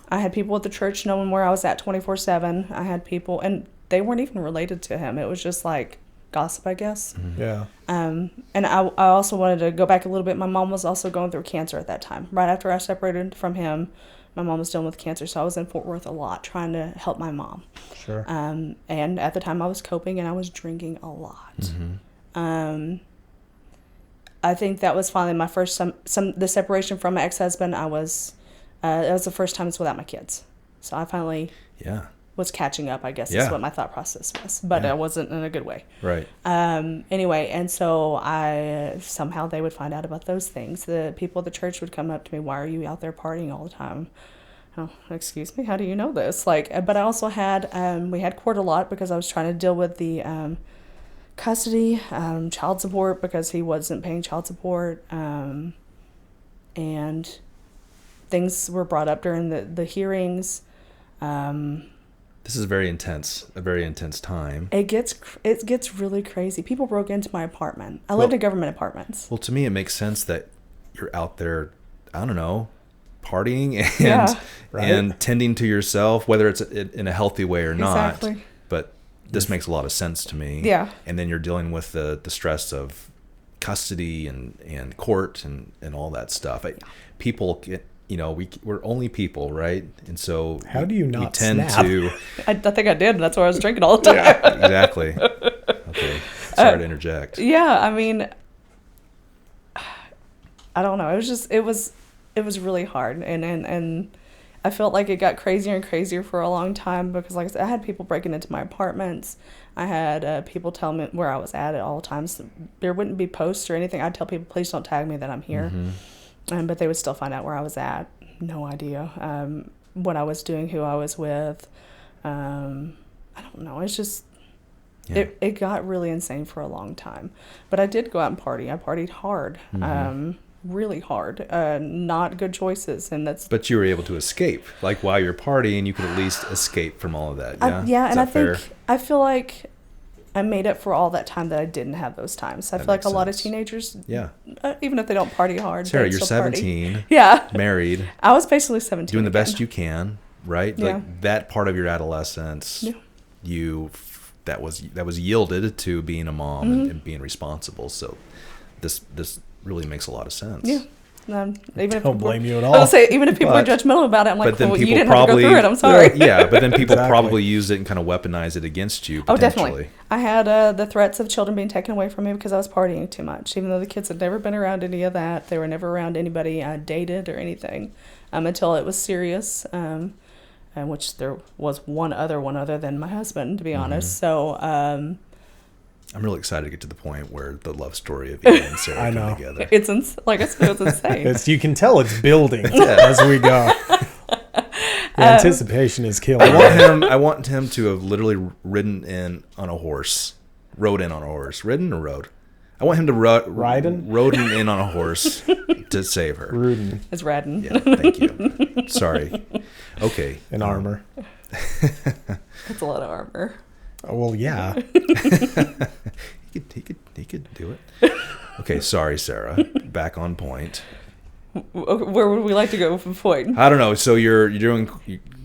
had people at the church knowing where I was at 24/7. I had people, and they weren't even related to him. It was just like gossip, I guess. Yeah. And I also wanted to go back a little bit. My mom was also going through cancer at that time. Right after I separated from him, my mom was dealing with cancer, so I was in Fort Worth a lot trying to help my mom. Sure. And at the time I was coping and I was drinking a lot. I think that was finally my first the separation from my ex-husband. It was the first time it's without my kids. So I finally was catching up, I guess is what my thought process was. But I wasn't in a good way. Right. Anyway, and so somehow they would find out about those things. The people at the church would come up to me, "Why are you out there partying all the time?" Oh, excuse me, how do you know this? But I also had, we had court a lot because I was trying to deal with the custody, child support because he wasn't paying child support, and things were brought up during the hearings. This is a very intense time. It gets really crazy. People broke into my apartment. I lived in government apartments. Well, to me, it makes sense that you're out there, I don't know, partying and tending to yourself, whether it's in a healthy way or not. Exactly. But this makes a lot of sense to me. Yeah. And then you're dealing with the stress of custody and court and all that stuff. People get, we're only people, right? And so how do you not we tend snap? to? I think I did. That's why I was drinking all the time. Yeah, exactly. Okay, sorry to interject. Yeah, I mean, I don't know. It was really hard, and I felt like it got crazier and crazier for a long time because, like I said, I had people breaking into my apartments. I had people tell me where I was at all times. There wouldn't be posts or anything. I'd tell people, "Please don't tag me that I'm here." But they would still find out where I was at. No idea what I was doing, who I was with. I don't know. It's just, it got really insane for a long time. But I did go out and party. I partied hard, really hard. Not good choices. But you were able to escape. Like while you're partying, you could at least escape from all of that. Yeah, and I feel like I made up for all that time that I didn't have those times. I feel like a lot of teenagers, even if they don't party hard, Sarah, you're 17, party. Yeah, married. I was basically 17. Doing the best you can, right? Yeah. Like that part of your adolescence, that was yielded to being a mom and being responsible. So this really makes a lot of sense. Yeah. Don't blame you at all. I would say, even if people are judgmental about it, I'm like, well, you didn't probably, have to go through it. I'm sorry. But then people probably use it and kind of weaponize it against you. Oh, definitely. I had the threats of children being taken away from me because I was partying too much. Even though the kids had never been around any of that, they were never around anybody I dated or anything until it was serious. Which there was one other than my husband, to be honest. So. I'm really excited to get to the point where the love story of you and Sarah come together. It's like I said, it's insane. You can tell it's building as we go. The anticipation is killing. I want him to have literally ridden in on a horse. Ridden or rode? I want him to rode in on a horse to save her. Rudin. It's Radden. Yeah, thank you. Sorry. Okay. In armor. That's a lot of armor. Oh, well, yeah. He could do it. Okay, sorry, Sarah. Back on point. Where would we like to go from point? I don't know. So you're doing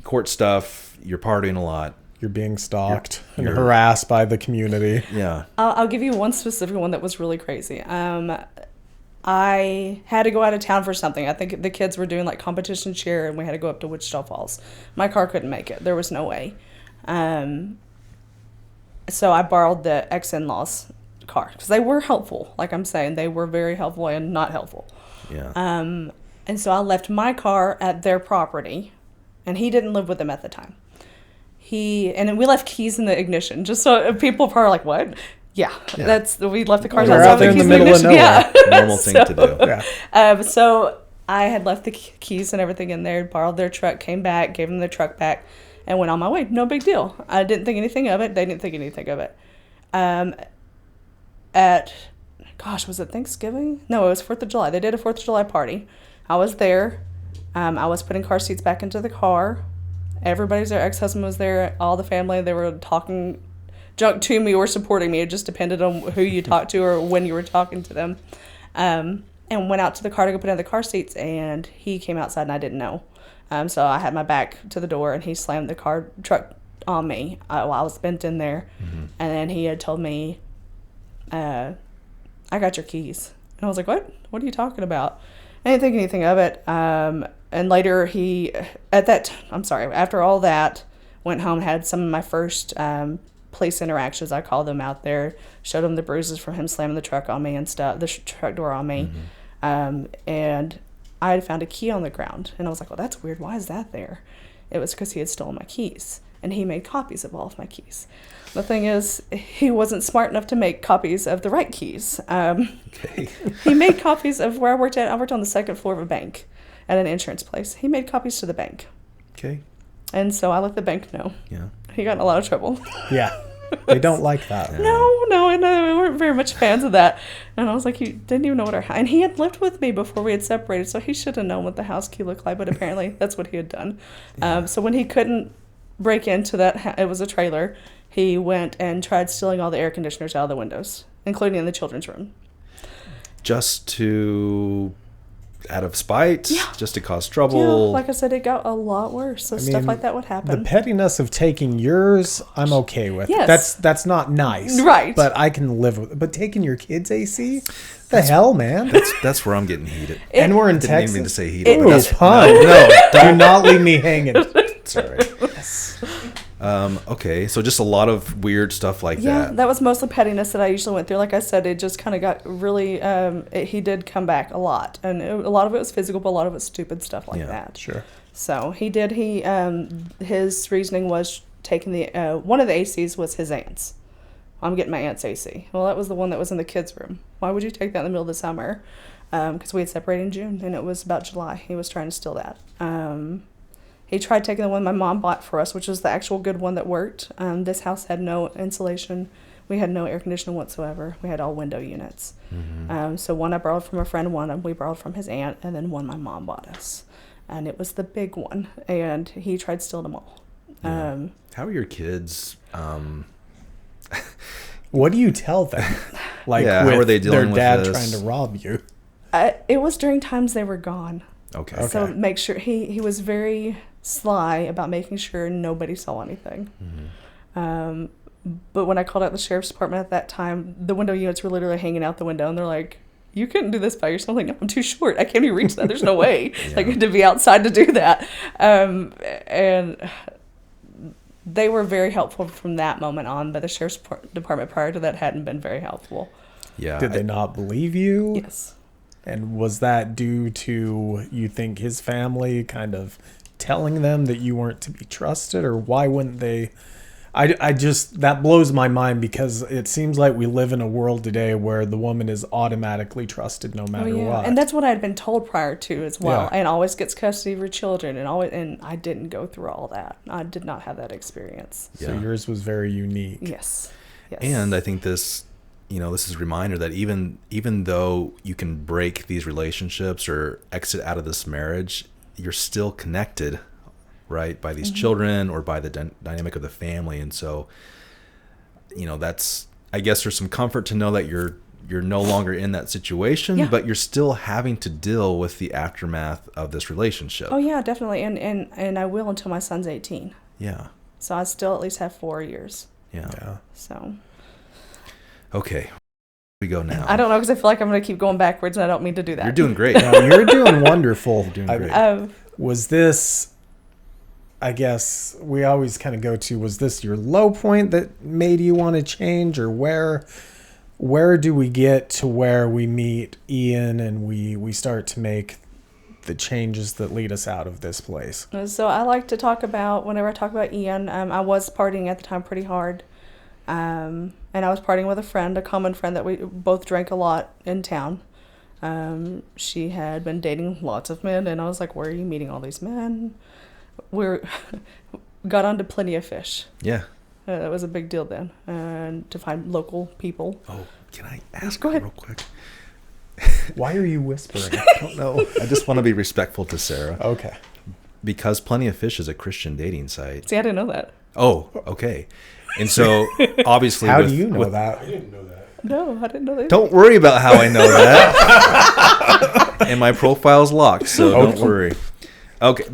court stuff. You're partying a lot. You're being stalked and harassed by the community. Yeah. I'll give you one specific one that was really crazy. I had to go out of town for something. I think the kids were doing like competition cheer, and we had to go up to Wichita Falls. My car couldn't make it. There was no way. So I borrowed the ex-in-laws' car because they were helpful. Like I'm saying, they were very helpful and not helpful. Yeah. And so I left my car at their property, and he didn't live with them at the time. And we left keys in the ignition, just so people are like, "What?" Yeah. We left the cars outside the keys in the ignition. Yeah, normal thing to do. Yeah. So I had left the keys and everything in there, borrowed their truck, came back, gave them the truck back, and went on my way. No big deal. I didn't think anything of it. They didn't think anything of it. Was it Thanksgiving? No, it was 4th of July. They did a 4th of July party. I was there. I was putting car seats back into the car. Everybody's there. Ex-husband was there. All the family, they were talking junk to me or supporting me. It just depended on who you talked to or when you were talking to them. And went out to the car to go put in the car seats, and he came outside and I didn't know. So I had my back to the door, and he slammed the truck on me while I was bent in there. Mm-hmm. And then he had told me, I got your keys. And I was like, what? What are you talking about? I didn't think anything of it. And later after all that, went home, had some of my first police interactions, I call them, out there, showed him the bruises from him slamming the truck on me and stuff, the truck door on me. And I had found a key on the ground. And I was like, well, that's weird. Why is that there? It was because he had stolen my keys. And he made copies of all of my keys. The thing is, he wasn't smart enough to make copies of the right keys. Okay. He made copies of where I worked at. I worked on the second floor of a bank at an insurance place. He made copies to the bank. Okay. And so I let the bank know. Yeah. He got in a lot of trouble. Yeah. They don't like that. No, and we weren't very much fans of that. And I was like, you didn't even know what and he had lived with me before we had separated, so he should have known what the house key looked like, but apparently that's what he had done. So when he couldn't break into that, it was a trailer, he went and tried stealing all the air conditioners out of the windows, including in the children's room. Just to, out of spite, Yeah. just to cause trouble. Yeah, like I said, it got a lot worse. So stuff like that would happen. The pettiness of taking yours, I'm okay with. Yes. That's not nice. Right. But I can live with it. But taking your kids' AC? The hell, man? That's where I'm getting heated. And we're in Didn't Texas. mean to say heated. Ooh, but that's pun. No, do not leave me hanging. sorry. Okay, so just a lot of weird stuff like Yeah, that. that was mostly pettiness that I usually went through. Like I said, it just kind of got really, he did come back a lot. And a lot of it was physical, but a lot of it was stupid stuff like that. Sure. So his reasoning was taking one of the ACs was his aunt's. I'm getting my aunt's AC. Well, that was the one that was in the kids' room. Why would you take that in the middle of the summer? Because we had separated in June, and it was about July. He was trying to steal that. He tried taking the one my mom bought for us, which was the actual good one that worked. This house had no insulation. We had no air conditioning whatsoever. We had all window units. So one I borrowed from a friend, one we borrowed from his aunt, and then one my mom bought us. And it was the big one. And he tried stealing them all. Yeah. How are your kids? What do you tell them? Like, how are they dealing with their dad this? trying to rob you? It was during times they were gone. Okay. So make sure he was very sly about making sure nobody saw anything. But when I called out the sheriff's department at that time, the window units were literally hanging out the window, and they're like, "You couldn't do this by yourself." I'm like, "No, I'm too short. I can't even reach that. There's no way. Like, to be outside to do that." And they were very helpful from that moment on, but the sheriff's department prior to that hadn't been very helpful. Yeah. Did they not believe you? Yes. And was that due to, you think, his family kind of telling them that you weren't to be trusted? Or why wouldn't they? I just, that blows my mind, because it seems like we live in a world today where the woman is automatically trusted no matter what. And that's what I had been told prior to as well. Yeah. And always gets custody of her children, and I didn't go through all that. I did not have that experience. So yours was very unique. Yes. And I think this is a reminder that even though you can break these relationships or exit out of this marriage, you're still connected, right, by these children or by the dynamic of the family. And so, that's, I guess there's some comfort to know that you're no longer in that situation, but you're still having to deal with the aftermath of this relationship. Oh yeah, definitely. And I will until my son's 18. Yeah. So I still at least have 4 years. Yeah. So. Okay. Here we go now. I don't know, because I feel like I'm going to keep going backwards, and I don't mean to do that. You're doing great. No, you're doing wonderful. You're doing great. Was this, I guess we always kind of go to, was this your low point that made you want to change? Or where do we get to where we meet Ian and we start to make the changes that lead us out of this place? So I like to talk about, whenever I talk about Ian, I was partying at the time pretty hard. And I was partying with a common friend that we both drank a lot in town. She had been dating lots of men, and I was like, "Where are you meeting all these men?" Got onto Plenty of Fish. Yeah. That was a big deal then, and to find local people. Oh, can I ask Go ahead. real quick? Why are you whispering? I don't know. I just want to be respectful to Sarah. Okay. Because Plenty of Fish is a Christian dating site. See, I didn't know that. Oh, okay. And so, obviously... How do you know that? I didn't know that. No, I didn't know that. Don't worry about how I know that. And my profile's locked, so don't worry. Okay.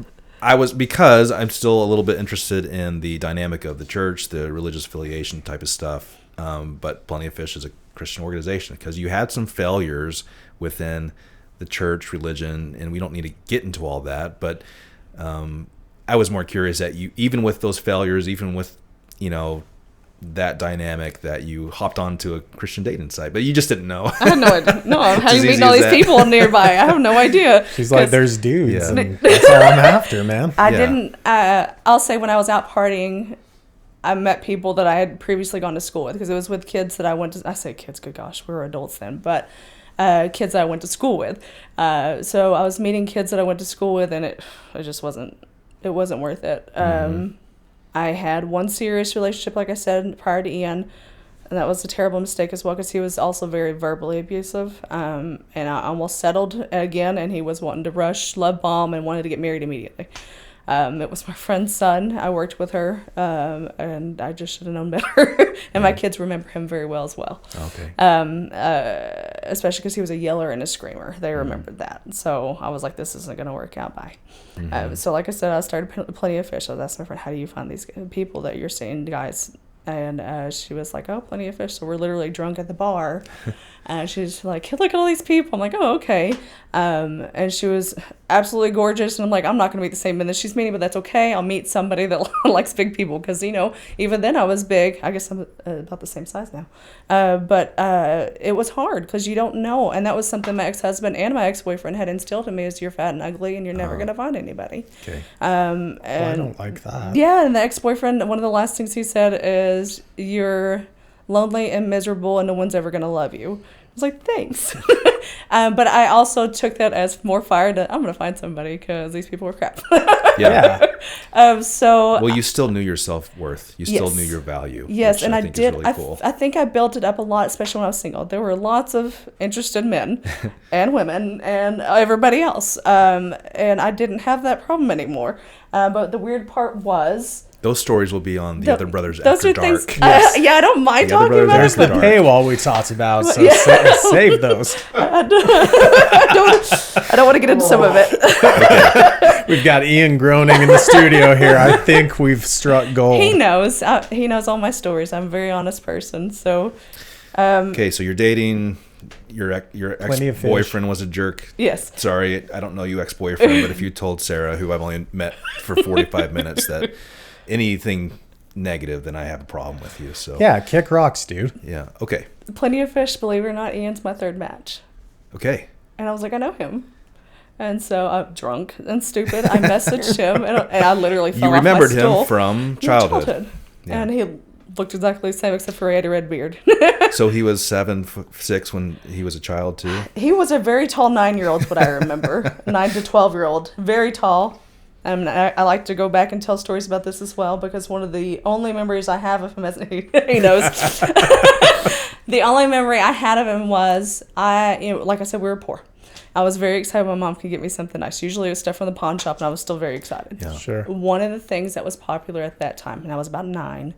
Because I'm still a little bit interested in the dynamic of the church, the religious affiliation type of stuff. But Plenty of Fish is a Christian organization, because you had some failures within the church, religion, and we don't need to get into all that. But I was more curious that you, even with those failures, even with, that dynamic, that you hopped onto a Christian dating site, but you just didn't know. I had no idea. No, how do you meet all these people nearby? I have no idea. She's like, there's dudes, and that's all I'm after, man. I didn't. I'll say when I was out partying, I met people that I had previously gone to school with, because it was with kids that I went to. I say kids, good gosh, we were adults then, but kids that I went to school with. So I was meeting kids that I went to school with, and it just wasn't. It wasn't worth it. I had one serious relationship, like I said, prior to Ian, and that was a terrible mistake as well, because he was also very verbally abusive. And I almost settled again, and he was wanting to rush, love bomb, and wanted to get married immediately. It was my friend's son. I worked with her, and I just should have known better. And my kids remember him very well as well. Okay. Especially because he was a yeller and a screamer. They remembered that. So I was like, this isn't going to work out. Bye. So like I said, I started Plenty of Fish. I was asking my friend, how do you find these people that you're seeing, guys? And she was like, oh, Plenty of Fish. So we're literally drunk at the bar. And she's like, look at all these people. I'm like, oh, okay. And she was absolutely gorgeous. And I'm like, I'm not going to meet the same men that she's meeting, but that's okay. I'll meet somebody that likes big people. Because, even then I was big. I guess I'm about the same size now. But it was hard because you don't know. And that was something my ex-husband and my ex-boyfriend had instilled in me, is you're fat and ugly and you're never going to find anybody. Okay. And I don't like that. Yeah, and the ex-boyfriend, one of the last things he said is, you're lonely and miserable and no one's ever going to love you. I was like, thanks. But I also took that as more fire to, I'm going to find somebody because these people are crap. Yeah. Well, you still knew your self-worth. You still knew your value. Yes, and I did. Really cool. I think I built it up a lot, especially when I was single. There were lots of interested men and women and everybody else. And I didn't have that problem anymore. But the weird part was, those stories will be on the Other Brothers After Dark. Things, I don't mind talking about There's the paywall we talked about, so save those. I don't want to get into some of it. We've got Ian groaning in the studio here. I think we've struck gold. He knows. He knows all my stories. I'm a very honest person. So, okay, so you're dating. Your ex-boyfriend was a jerk. Yes. Sorry, I don't know you ex-boyfriend, but if you told Sarah, who I've only met for 45 minutes, that anything negative, then I have a problem with you. So yeah, kick rocks, dude. Yeah. Okay. Plenty of Fish, believe it or not, Ian's my third match. Okay. And I was like, I know him. And so I'm drunk and stupid. I messaged him, and I literally fell off my stool. You remembered him from childhood. Yeah. And he looked exactly the same, except for he had a red beard. So he was 7'6" when he was a child too? He was a very tall 9-year-old, what I remember. 9 to 12-year-old. Very tall. And I like to go back and tell stories about this as well, because one of the only memories I have of him, as he knows, the only memory I had of him was, like I said, we were poor. I was very excited when my mom could get me something nice. Usually it was stuff from the pawn shop, and I was still very excited. Yeah. Sure. One of the things that was popular at that time, and I was about 9,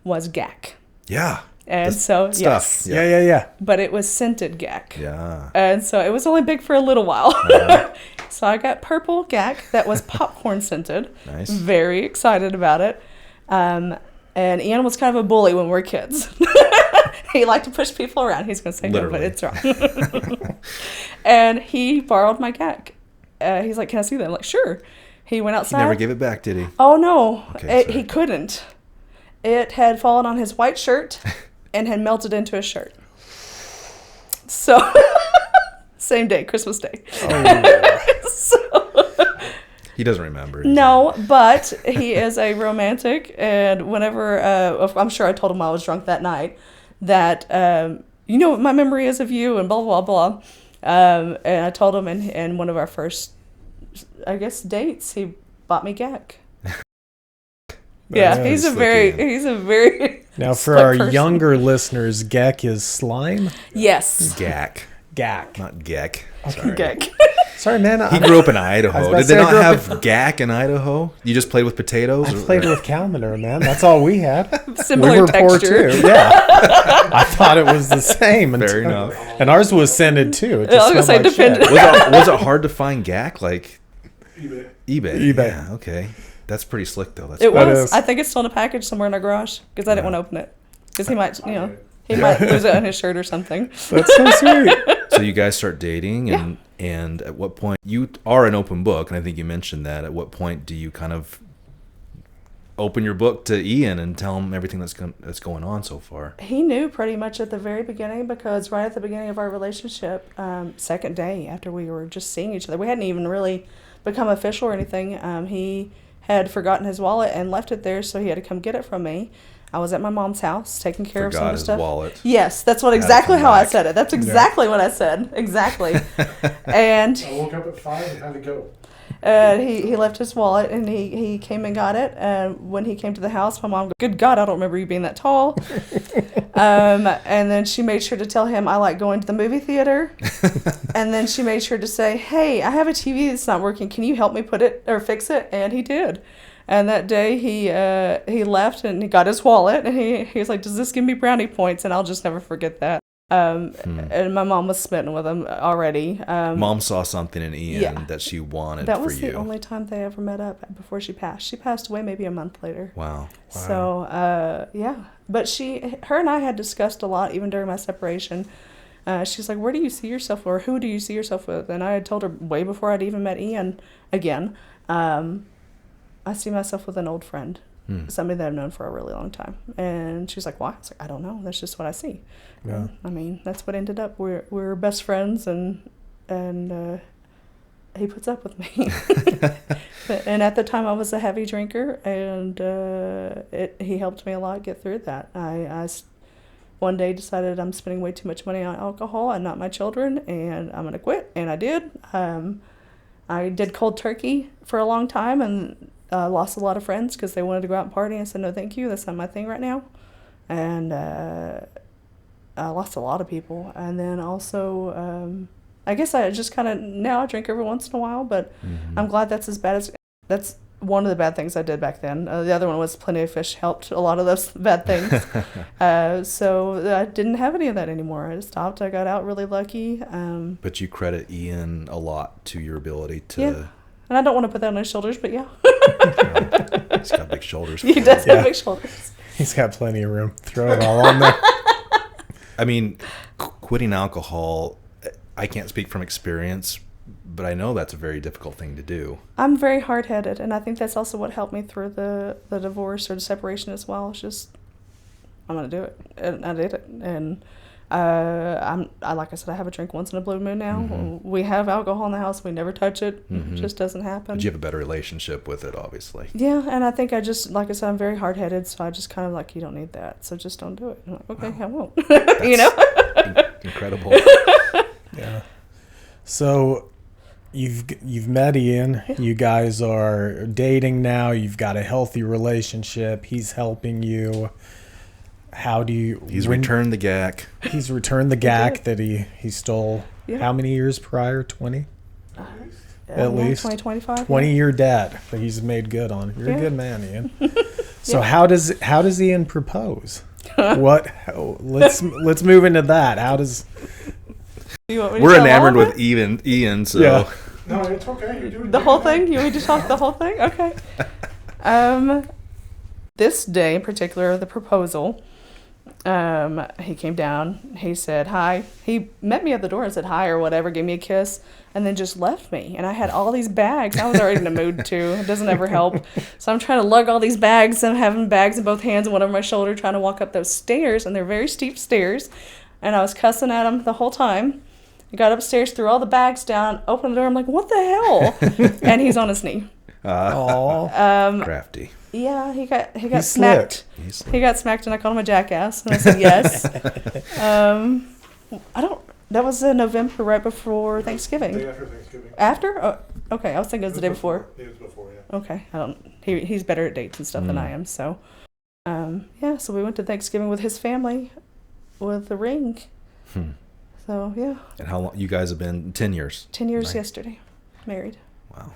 was GAC. Yeah. And so, stuff. yes. Yeah. But it was scented GAC. Yeah. And so it was only big for a little while. So I got purple GAC that was popcorn scented. Nice. Very excited about it. And Ian was kind of a bully when we were kids. He liked to push people around. He's going to say no, but it's wrong. And he borrowed my GAC. He's like, can I see that? I'm like, sure. He went outside. He never gave it back, did he? Oh, no. Okay, he couldn't. It had fallen on his white shirt and had melted into his shirt. So, same day, Christmas Day. Oh. He doesn't remember. No, but he is a romantic, and whenever, I'm sure I told him I was drunk that night, that, you know what my memory is of you, and blah, blah, blah. And I told him in one of our first, I guess, dates, he bought me GAC. Yeah, he's a very now for our person. Younger listeners, GAC is slime. Yes. GAC, not GEC. Sorry. GAC. Sorry, man. He grew up in Idaho. Did they not have GAC in Idaho? You just played with potatoes? I played with Calendar, man. That's all we had. Similar we were texture. Poor too. Yeah. I thought it was the same. Fair enough. And ours was scented too. It just I was smelled going to say, shit. Was it hard to find GAC? Like eBay. eBay. Yeah, okay. That's pretty slick, though. It was. I think it's still in a package somewhere in our garage because I didn't want to open it. Because he might, He might lose it on his shirt or something. That's so sweet. So you guys start dating, and at what point, you are an open book, and I think you mentioned that. At what point do you kind of open your book to Ian and tell him everything that's going on so far? He knew pretty much at the very beginning, because right at the beginning of our relationship, second day after we were just seeing each other, we hadn't even really become official or anything. He had forgotten his wallet and left it there, so he had to come get it from me. I was at my mom's house taking care of some of the stuff. Forgot his wallet. Yes, that's exactly how I said it. That's exactly what I said. Exactly. And I woke up at 5 and had to go. he left his wallet, and he came and got it. And when he came to the house, my mom goes, "Good God, I don't remember you being that tall." And then she made sure to tell him I like going to the movie theater. And then she made sure to say, "Hey, I have a TV that's not working. Can you help me put it or fix it?" And he did. And that day he left and he got his wallet, and he was like, "Does this give me brownie points?" And I'll just never forget that. And my mom was smitten with him already. Mom saw something in Ian that she wanted for you. That was the only time they ever met up before she passed. She passed away maybe a month later. Wow. So, yeah. But her and I had discussed a lot even during my separation. She's like, "Where do you see yourself, or who do you see yourself with?" And I had told her way before I'd even met Ian again, I see myself with an old friend, somebody that I've known for a really long time. And she's like, "Why?" I was like, "I don't know. That's just what I see." Yeah. I mean, that's what ended up. We're best friends, and he puts up with me. And at the time, I was a heavy drinker, and he helped me a lot get through that. I one day decided I'm spending way too much money on alcohol and not my children, and I'm gonna quit, and I did. I did cold turkey for a long time, and lost a lot of friends because they wanted to go out and party. I said, "No, thank you. That's not my thing right now." And I lost a lot of people. And then also, I guess I just kind of, now I drink every once in a while, but I'm glad that's that's one of the bad things I did back then. The other one was Plenty of Fish helped a lot of those bad things. So I didn't have any of that anymore. I just stopped. I got out really lucky. But you credit Ian a lot to your ability to... Yeah. And I don't want to put that on his shoulders, but yeah. He's got big shoulders. He does have big shoulders. He's got plenty of room. Throw it all on there. I mean, quitting alcohol, I can't speak from experience, but I know that's a very difficult thing to do. I'm very hard-headed, and I think that's also what helped me through the divorce or the separation as well. It's just, I'm going to do it. And I did it. And like I said, I have a drink once in a blue moon now. We have alcohol in the house. We never touch it. It just doesn't happen. But you have a better relationship with it, obviously. Yeah, and I think I just, like I said, I'm very hard-headed, so I just kind of like, you don't need that, so just don't do it. I'm like, okay, I won't. You know? Incredible. Yeah. So you've met Ian. Yeah. You guys are dating now. You've got a healthy relationship. He's helping you. How do you... He's returned the gack. He's returned the gack that he stole. Yeah. How many years prior? 20? At least 20, 25. 20-year debt that he's made good on. You're a good man, Ian. So how does Ian propose? Let's move into that. How does... We're enamored with Ian, so... Yeah. No, it's okay. You're doing the whole thing? You want me to talk the whole thing? Okay. This day in particular, the proposal, he came down, he said hi. He met me at the door and said hi or whatever, gave me a kiss, and then just left me. And I had all these bags. I was already in a mood too. It doesn't ever help. So I'm trying to lug all these bags, and I'm having bags in both hands and one over my shoulder, trying to walk up those stairs, and they're very steep stairs. And I was cussing at him the whole time. I got upstairs, threw all the bags down, opened the door. I'm like, what the hell? And he's on his knee. Crafty. Yeah, he got smacked. He got smacked, and I called him a jackass. And I said yes. That was in November, right before Thanksgiving. The day after Thanksgiving. After? Oh, okay, I was thinking it was the day before. It was before, yeah. Okay, he's better at dates and stuff than I am. So, so we went to Thanksgiving with his family, with the ring. So yeah. And how long you guys have been? 10 years. 10 years yesterday, married. Wow.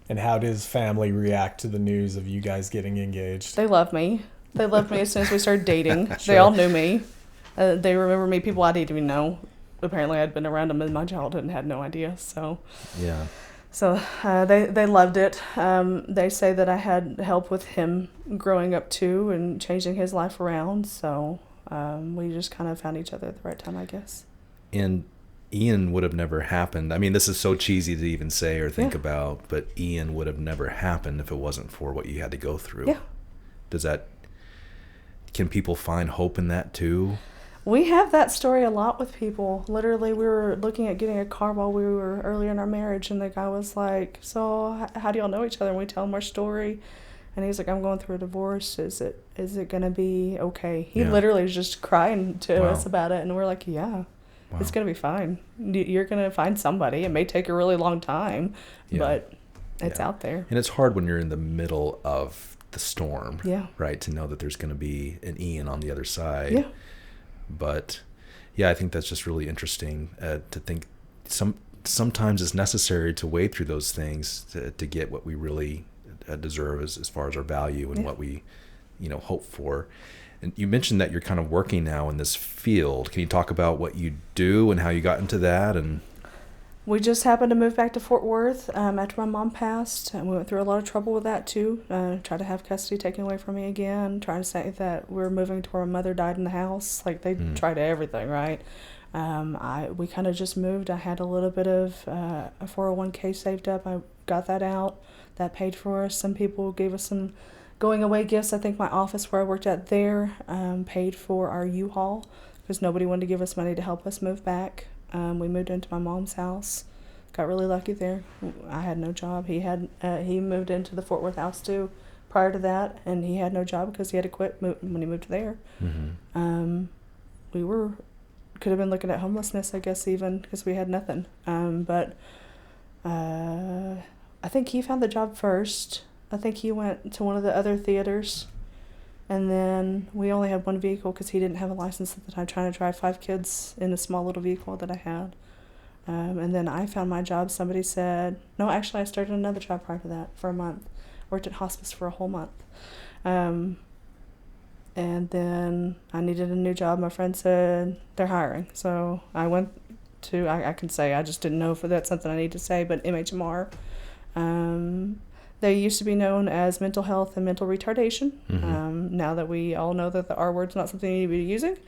And how does family react to the news of you guys getting engaged? They love me. They loved me as soon as we started dating. Sure. They all knew me. They remember me. People I didn't even know. Apparently, I'd been around them in my childhood and had no idea. So yeah. So they loved it. They say that I had help with him growing up too and changing his life around. So we just kind of found each other at the right time, I guess. And Ian would have never happened. I mean, this is so cheesy to even say or think Yeah. about, but Ian would have never happened if it wasn't for what you had to go through. Yeah. Can people find hope in that too? We have that story a lot with people. Literally, we were looking at getting a car while we were early in our marriage, and the guy was like, so how do y'all know each other? And we tell him our story, and he's like, I'm going through a divorce. Is it going to be okay? He literally was just crying to us about it, and we're like, yeah, it's going to be fine. You're going to find somebody. It may take a really long time, but it's out there. And it's hard when you're in the middle of the storm, right, to know that there's going to be an Ian on the other side. Yeah. But I think that's just really interesting to think sometimes it's necessary to wade through those things to get what we really deserve as far as our value and what we hope for. And you mentioned that you're kind of working now in this field. Can you talk about what you do and how you got into that? And we just happened to move back to Fort Worth after my mom passed, and we went through a lot of trouble with that too. Tried to have custody taken away from me again, trying to say that we're moving to where my mother died in the house. Like, they tried everything, right? We kind of just moved. I had a little bit of a 401k saved up. I got that out. That paid for us. Some people gave us some going away gifts. I think my office where I worked at there paid for our U-Haul because nobody wanted to give us money to help us move back. We moved into my mom's house. Got really lucky there. I had no job. He moved into the Fort Worth house too prior to that, and he had no job because he had to quit when he moved there. We could have been looking at homelessness, I guess, even because we had nothing. But I think he found the job first. I think he went to one of the other theaters. And then we only had one vehicle because he didn't have a license at the time, trying to drive 5 kids in a small little vehicle that I had. And then I found my job. Somebody said, no, actually I started another job prior to that for a month. Worked at hospice for a whole month. And then I needed a new job. My friend said, they're hiring. So I went to, I can say, I just didn't know if that's something I need to say, but MHMR. They used to be known as mental health and mental retardation. Now that we all know that the R word's not something you need to be using,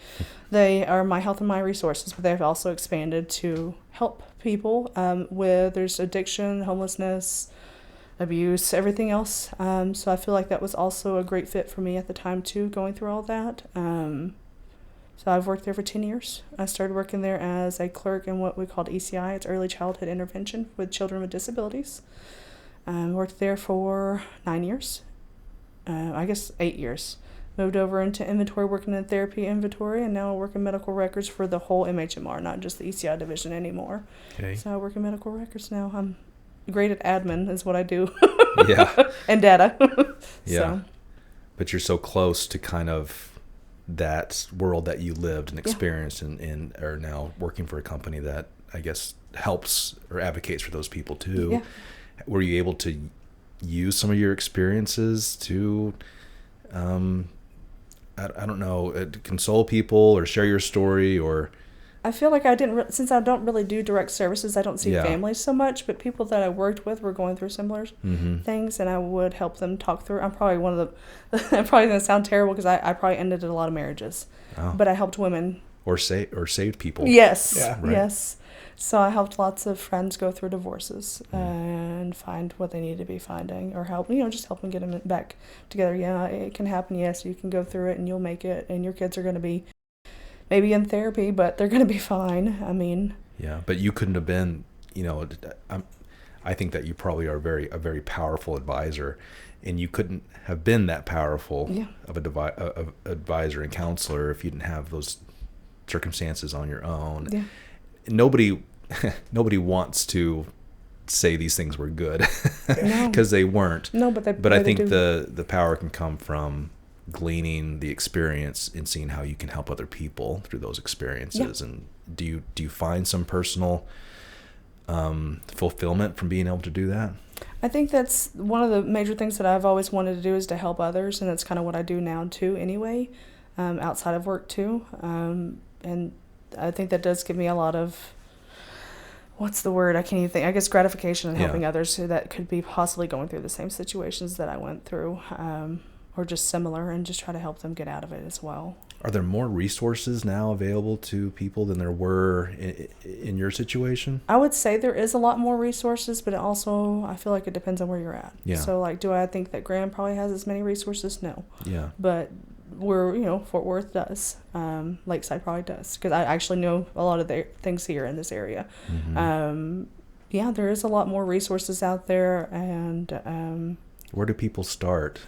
they are my health and my resources, but they've also expanded to help people with there's addiction, homelessness, abuse, everything else. So I feel like that was also a great fit for me at the time too, going through all that. So I've worked there for 10 years. I started working there as a clerk in what we called ECI. It's early childhood intervention with children with disabilities. Worked there for 9 years, I guess 8 years. Moved over into inventory, working in therapy inventory, and now I work in medical records for the whole MHMR, not just the ECI division anymore. Okay. So I work in medical records now. I'm great at admin is what I do. And data. So. But you're so close to kind of that world that you lived and experienced and are now working for a company that I guess helps or advocates for those people too. Yeah. Were you able to use some of your experiences to, I don't know, console people or share your story or? I feel like I didn't, since I don't really do direct services, I don't see families so much, but people that I worked with were going through similar things, and I would help them talk through. I'm probably one of the, I'm probably going to sound terrible because I probably ended a lot of marriages, but I helped women. Or saved people. Yes, yes. So I helped lots of friends go through divorces and find what they needed to be finding, or help, just help them get them back together. Yeah, it can happen. Yes, you can go through it and you'll make it, and your kids are going to be maybe in therapy, but they're going to be fine. I mean. Yeah, but you couldn't have been, I think that you probably are a very powerful advisor, and you couldn't have been that powerful of a advisor and counselor if you didn't have those circumstances on your own. Yeah. Nobody wants to say these things were good because they weren't. No, but I think the power can come from gleaning the experience and seeing how you can help other people through those experiences. Yeah. And do you find some personal fulfillment from being able to do that? I think that's one of the major things that I've always wanted to do is to help others, and that's kind of what I do now too anyway, outside of work too. And I think that does give me a lot of, what's the word? I can't even think. I guess gratification in helping others who that could be possibly going through the same situations that I went through, or just similar, and just try to help them get out of it as well. Are there more resources now available to people than there were in your situation? I would say there is a lot more resources, but I feel like it depends on where you're at. Yeah. So, like, do I think that Graham probably has as many resources? No. Yeah. But Fort Worth does. Lakeside probably does, because I actually know a lot of the things here in this area. Mm-hmm. Yeah, there is a lot more resources out there, and where do people start?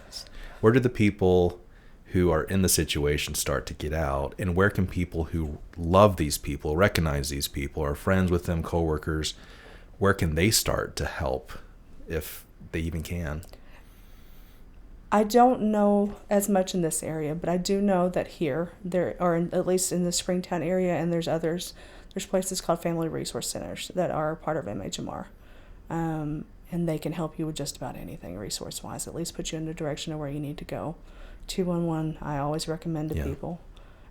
Where do the people who are in the situation start to get out, and where can people who love these people, recognize these people, are friends with them, coworkers, where can they start to help, if they even can? I don't know as much in this area, but I do know that here, at least in the Springtown area, and there's places called Family Resource Centers that are part of MHMR. And they can help you with just about anything resource-wise, at least put you in the direction of where you need to go. 211, I always recommend to people.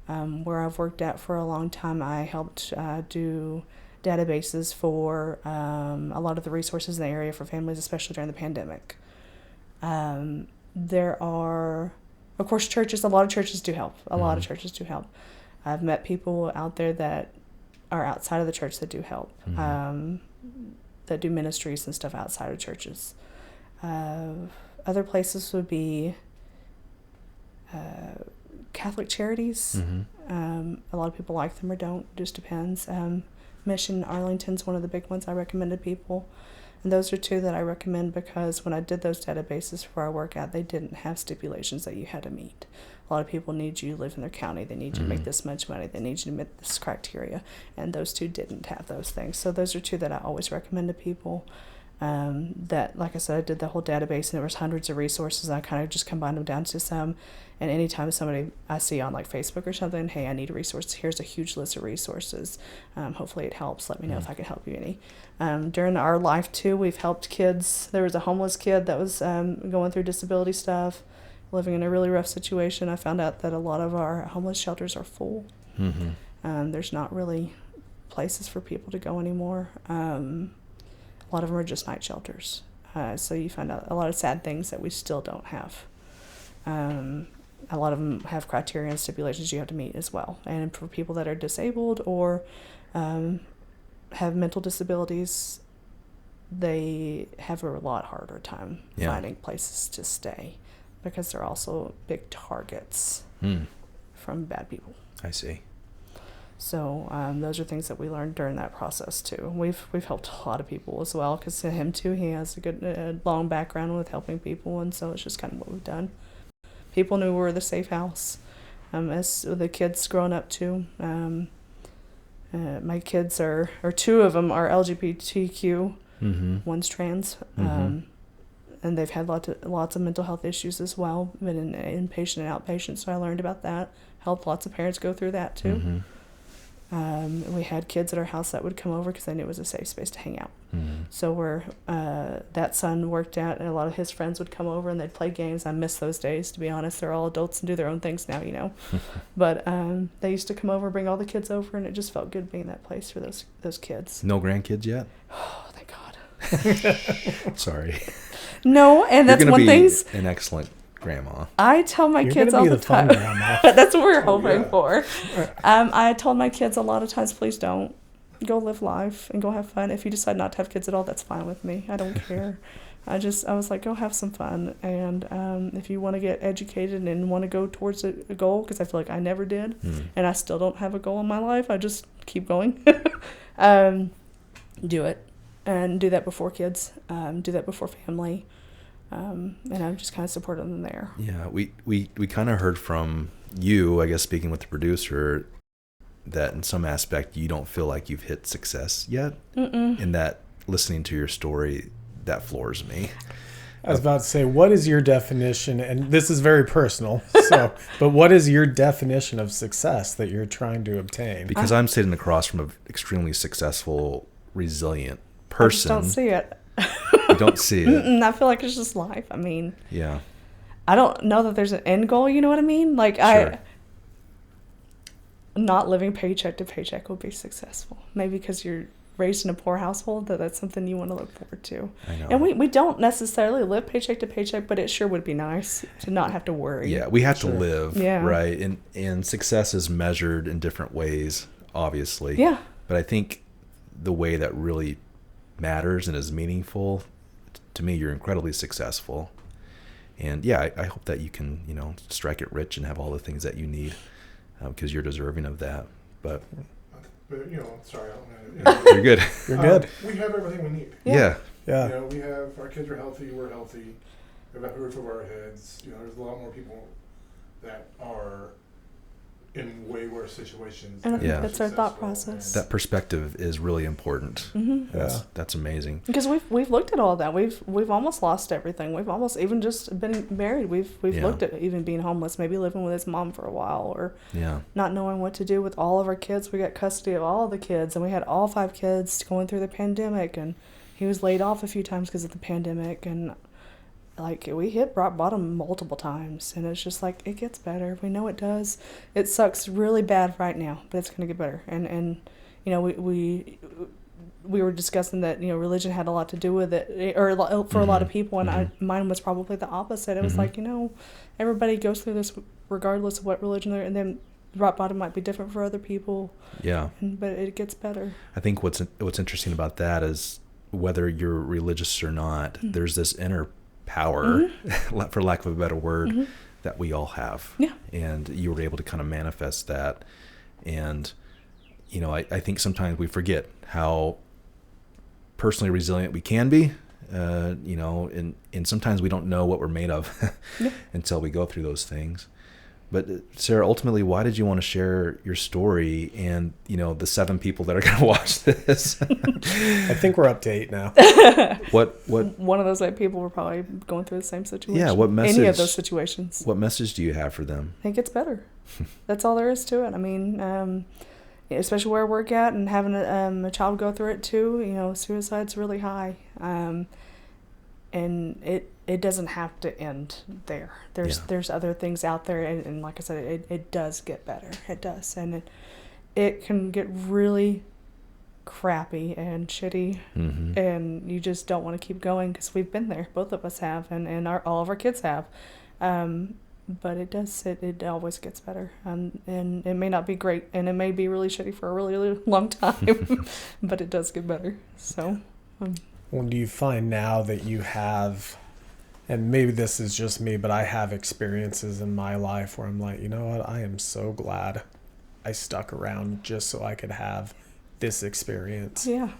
Where I've worked at for a long time, I helped do databases for a lot of the resources in the area for families, especially during the pandemic. There are, of course, churches. A lot of churches do help. A lot of churches do help. I've met people out there that are outside of the church that do help, that do ministries and stuff outside of churches. Other places would be Catholic charities. A lot of people like them or don't, just depends. Mission Arlington's one of the big ones I recommend to people. And those are two that I recommend because when I did those databases for our workout, they didn't have stipulations that you had to meet. A lot of people need you to live in their county. They need you to make this much money. They need you to meet this criteria. And those two didn't have those things. So those are two that I always recommend to people. That, like I said, I did the whole database and there was hundreds of resources. I kind of just combined them down to some. And anytime somebody I see on like Facebook or something, hey, I need a resource, here's a huge list of resources. Hopefully it helps. Let me know if I can help you any. During our life too, we've helped kids. There was a homeless kid that was going through disability stuff, living in a really rough situation. I found out that a lot of our homeless shelters are full. There's not really places for people to go anymore. A lot of them are just night shelters. So you find out a lot of sad things that we still don't have. A lot of them have criteria and stipulations you have to meet as well. And for people that are disabled or have mental disabilities, they have a lot harder time finding places to stay because they're also big targets from bad people. I see. So those are things that we learned during that process too. We've helped a lot of people as well because him too, he has a good long background with helping people, and so it's just kind of what we've done. People knew we were the safe house. As the kids growing up too, my kids are two of them are LGBTQ, one's trans, and they've had lots of mental health issues as well, been in inpatient and outpatient. So I learned about that. Helped lots of parents go through that too. We had kids at our house that would come over because they knew it was a safe space to hang out. So that son worked out, and a lot of his friends would come over and they'd play games. I miss those days, to be honest. They're all adults and do their own things now, you know. But they used to come over, bring all the kids over, and it just felt good being that place for those kids. No grandkids yet? Oh, thank God. Sorry. No, and that's one thing. An excellent grandma. I tell my kids all the time. That's what we're hoping for. I told my kids a lot of times, please don't. Go live life and go have fun. If you decide not to have kids at all, that's fine with me. I don't care. I was like, go have some fun. And if you want to get educated and want to go towards a goal, because I feel like I never did, and I still don't have a goal in my life, I just keep going. Do it. And do that before kids. Do that before family. And I'm just kind of supporting them there. Yeah, we kind of heard from you, I guess, speaking with the producer, that in some aspect you don't feel like you've hit success yet. And that listening to your story, that floors me. I was about to say, what is your definition? And this is very personal. So, but what is your definition of success that you're trying to obtain? Because I'm sitting across from an extremely successful, resilient person. I just don't see it. You don't see it. I feel like it's just life. I mean, yeah. I don't know that there's an end goal. You know what I mean? Like Sure. Not living paycheck to paycheck would be successful. Maybe because you're raised in a poor household, that's something you want to look forward to. I know. And we don't necessarily live paycheck to paycheck, but it sure would be nice to not have to worry. Yeah, we have to live, Yeah. right? And success is measured in different ways, obviously. Yeah. But I think the way that really matters and is meaningful, to me, you're incredibly successful. And yeah, I hope that you can, strike it rich and have all the things that you need, because you're deserving of that. But sorry, I don't know. you're good. You're good. We have everything we need. Yeah. Yeah. We have, our kids are healthy, we're healthy, we have a roof over our heads. There's a lot more people that are in way worse situations. And I think Yeah. that's our thought successful process. That perspective is really important. Mm-hmm. That's amazing. Because we've looked at all that. We've almost lost everything. We've almost even just been married. We've Yeah. looked at even being homeless, maybe living with his mom for a while, or Yeah. not knowing what to do with all of our kids. We got custody of all the kids, and we had all 5 kids going through the pandemic, and he was laid off a few times because of the pandemic, and we hit rock bottom multiple times, and it's just like, it gets better. We know it does. It sucks really bad right now, but it's going to get better. And we were discussing that, religion had a lot to do with it, or for a lot of people, and mine was probably the opposite. It was like, everybody goes through this regardless of what religion they're in, and then rock bottom might be different for other people. Yeah. But it gets better. I think what's interesting about that is, whether you're religious or not, there's this inner power, for lack of a better word, that we all have. Yeah. And you were able to kind of manifest that. And, I think sometimes we forget how personally resilient we can be, and sometimes we don't know what we're made of until we go through those things. But Sarah, ultimately, why did you want to share your story and, the 7 people that are going to watch this? I think we're up to 8 now. What? One of those 8 people were probably going through the same situation. Yeah, what message? Any of those situations. What message do you have for them? I think it's better. That's all there is to it. I mean, especially where I work at, and having a child go through it too, suicide's really high. And it doesn't have to end there. There's other things out there, and like I said, it does get better. It does, and it can get really crappy and shitty, and you just don't want to keep going, because we've been there. Both of us have, and all of our kids have. But it does. It always gets better, and it may not be great, and it may be really shitty for a really, really long time, but it does get better. So. Well, do you find now that you have, and maybe this is just me, but I have experiences in my life where I'm like, you know what, I am so glad I stuck around just so I could have this experience. Yeah.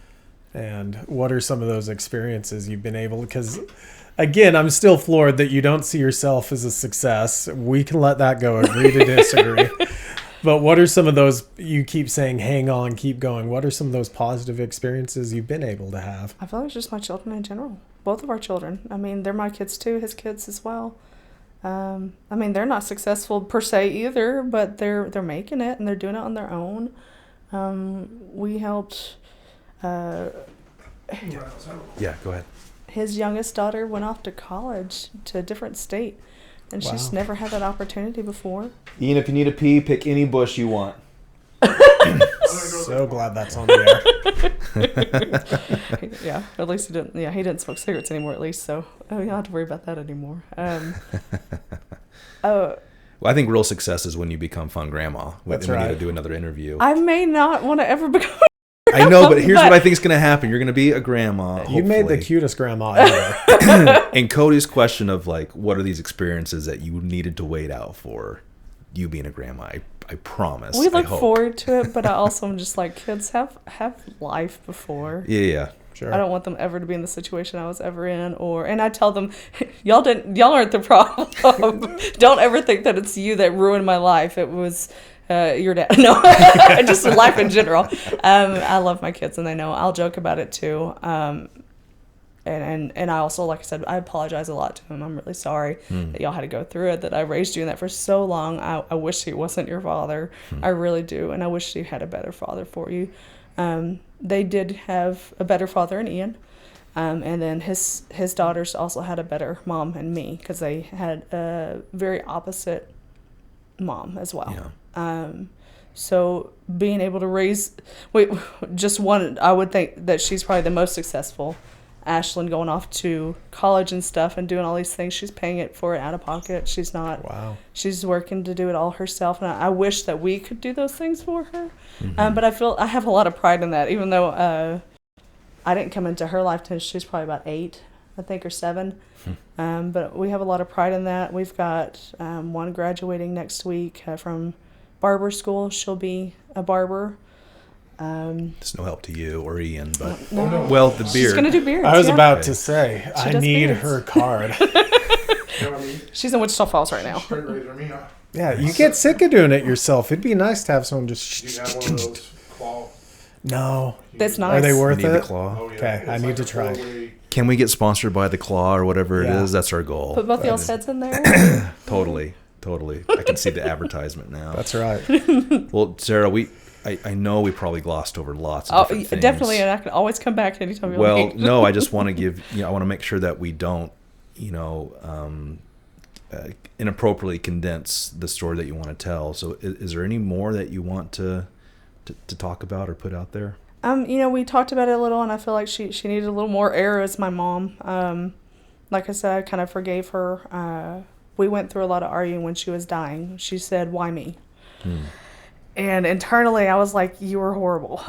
And what are some of those experiences you've been able, because again, I'm still floored that you don't see yourself as a success. We can let that go, agree to disagree. But what are some of those, you keep saying, hang on, keep going. What are some of those positive experiences you've been able to have? I feel like it's just my children in general. Both of our children. I mean, they're my kids too, his kids as well. I mean, they're not successful per se either, but they're making it, and they're doing it on their own. We helped... Yeah, go ahead. His youngest daughter went off to college to a different state, and she's never had that opportunity before. Ian, if you need a pee, pick any bush you want. So glad that's on the air. Yeah, at least he didn't. Yeah, he didn't smoke cigarettes anymore. At least, so you don't have to worry about that anymore. Well, I think real success is when you become fun grandma. That's we right. need to do another interview. I may not want to ever become. I know, but here's what I think is going to happen. You're going to be a grandma. You made the cutest grandma ever. And Cody's question of what are these experiences that you needed to wait out for you being a grandma? I promise. We look forward to it, but I also am just like, kids have life before. Yeah. Sure. I don't want them ever to be in the situation I was ever in, and I tell them, y'all aren't the problem. Don't ever think that it's you that ruined my life. It was your dad. No, just life in general. I love my kids, and they know. I'll joke about it too. And I also, like I said, I apologize a lot to him. I'm really sorry that y'all had to go through it, that I raised you in that for so long. I wish he wasn't your father. I really do. And I wish he had a better father for you. They did have a better father in Ian. And then his daughters also had a better mom and me, because they had a very opposite mom as well. Yeah. So being able to raise, just one, I would think that she's probably the most successful. Ashlyn going off to college and stuff and doing all these things. She's paying it for it out of pocket. She's not. Wow. She's working to do it all herself. And I wish that we could do those things for her. Mm-hmm. But I have a lot of pride in that, even though I didn't come into her life until she's probably about 8, I think, or 7. But we have a lot of pride in that. We've got one graduating next week from barber school. She'll be a barber. It's no help to you or Ian, but No. well, the beard. She's going to do beards. I was yeah. about to say, I does need beards. her card. You know what I mean? She's in Wichita Falls right now. Straight razor. I mean, Yeah, you get sick of doing it yourself. It'd be nice to have someone do just. you have one of those claw? No. That's Are nice. they We worth need the it? claw. Oh, yeah. Okay, I It's need to a try it. 4-way. Can we get sponsored by the claw or whatever Yeah. it is? That's our goal. Put both y'all's heads in there. Totally. I can see the advertisement now. That's right. Well, Sarah, I know we probably glossed over lots of Oh, different things. definitely, and I can always come back anytime you Well, want. no, I just want to I want to make sure that we don't, inappropriately condense the story that you want to tell. So is there any more that you want to talk about or put out there? We talked about it a little, and I feel like she needed a little more air as my mom. Like I said, I kind of forgave her. We went through a lot of arguing when she was dying. She said, "Why me?" And internally, I was like, "You were horrible."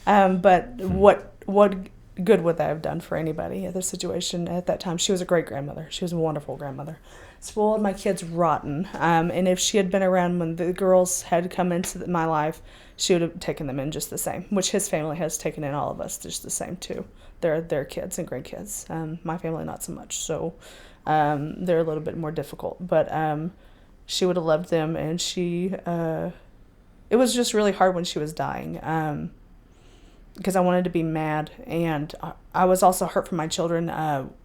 But what good would that have done for anybody at the situation at that time? She was a great grandmother. She was a wonderful grandmother. Spoiled my kids rotten. And if she had been around when the girls had come into my life, she would have taken them in just the same, which his family has taken in all of us just the same too. They're kids and grandkids. My family not so much. So they're a little bit more difficult. But she would have loved them, and it was just really hard when she was dying. Because I wanted to be mad, and I was also hurt for my children,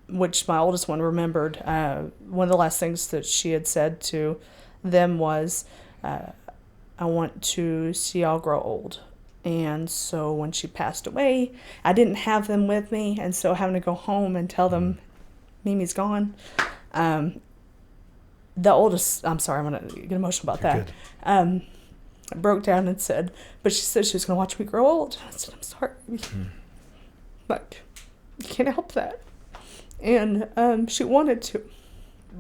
which my oldest one remembered. One of the last things that she had said to them was, I want to see y'all grow old. And so when she passed away, I didn't have them with me, and so having to go home and tell them Mimi's gone. The oldest, I'm sorry, I'm going to get emotional about You're that. I broke down and said, but she said she was going to watch me grow old. I said, I'm sorry. But you can't help that. And she wanted to,